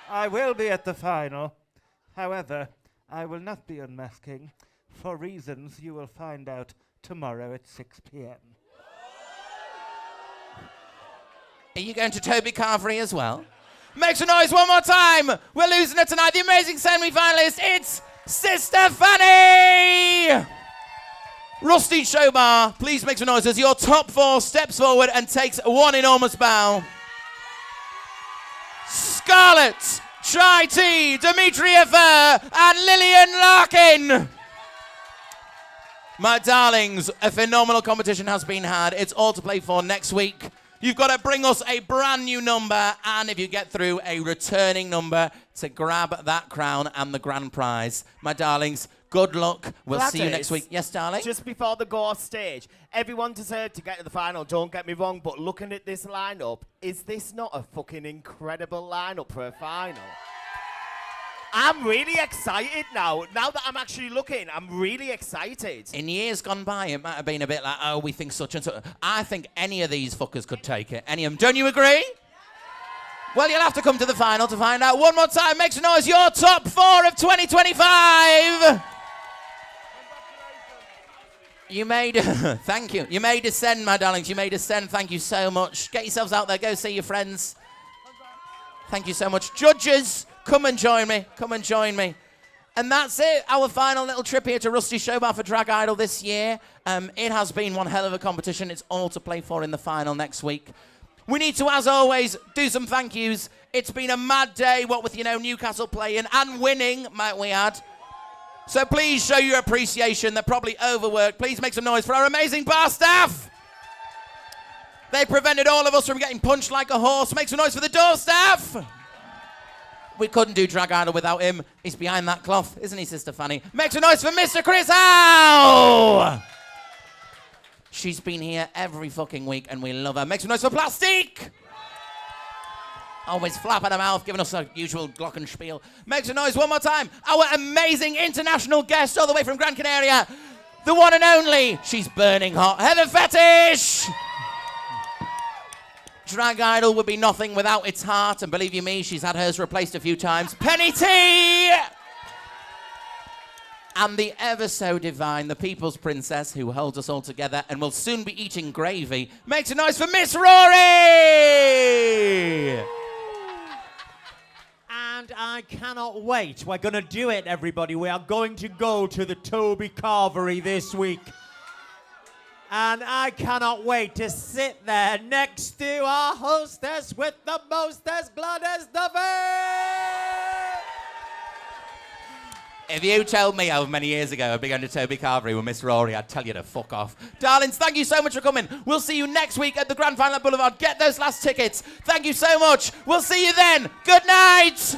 S16: I will be at the final. However, I will not be unmasking for reasons you will find out tomorrow at 6 p.m.
S2: Are you going to Toby Carvery as well? Make some noise one more time. We're losing it tonight. The amazing semi-finalist, it's Sister Fanny! Rusty Showbar, please make some noise as your top 4 steps forward and takes one enormous bow. Scarlett, Tri-T, Demetria Phurr, and LILLIAN Larkin. My darlings, a phenomenal competition has been had. It's all to play for next week. You've got to bring us a brand new number, and if you get through, a returning number to grab that crown and the grand prize. My darlings, good luck. We'll see you next week. Yes, darling?
S5: Just before they go off stage, everyone deserved to get to the final, don't get me wrong, but looking at this lineup, is this not a fucking incredible lineup for a final? I'm really excited now. Now that I'm actually looking, I'm really excited.
S2: In years gone by, it might have been a bit like, oh, we think such and such. I think any of these fuckers could take it. Any of them. Don't you agree? Well, you'll have to come to the final to find out. One more time, make some noise. Your top 4 of 2025. You may thank you. You may descend, my darlings. You may descend. Thank you so much. Get yourselves out there. Go see your friends. Thank you so much. Judges, come and join me. Come and join me. And that's it. Our final little trip here to Rusty Showbar for Drag Idol this year. It has been one hell of a competition. It's all to play for in the final next week. We need to, as always, do some thank yous. It's been a mad day, what with, Newcastle playing and winning, might we add. So please show your appreciation. They're probably overworked. Please make some noise for our amazing bar staff. They prevented all of us from getting punched like a horse. Make some noise for the door staff. We couldn't do Drag Idol without him. He's behind that cloth, isn't he, Sister Fanny? Make some noise for Mr. Chris Howe. She's been here every fucking week and we love her. Make some noise for Plastique. Always flapping her mouth, giving us our usual glockenspiel. Make some noise one more time. Our amazing international guest all the way from Gran Canaria. The one and only. She's burning hot. Heather Fetish. Drag Idol would be nothing without its heart, and believe you me, she's had hers replaced a few times. Penny T! And the ever so divine, the People's Princess, who holds us all together and will soon be eating gravy. Make some noise for Miss Rory!
S6: And I cannot wait. We're going to do it, everybody. We are going to go to the Toby Carvery this week. And I cannot wait to sit there next to our hostess with the mostest bloodest the fair.
S2: If you told me how many years ago I'd be going to Toby Carvery with Miss Rory, I'd tell you to fuck off. Darlings, thank you so much for coming. We'll see you next week at the Grand Final at Boulevard. Get those last tickets. Thank you so much. We'll see you then. Good night.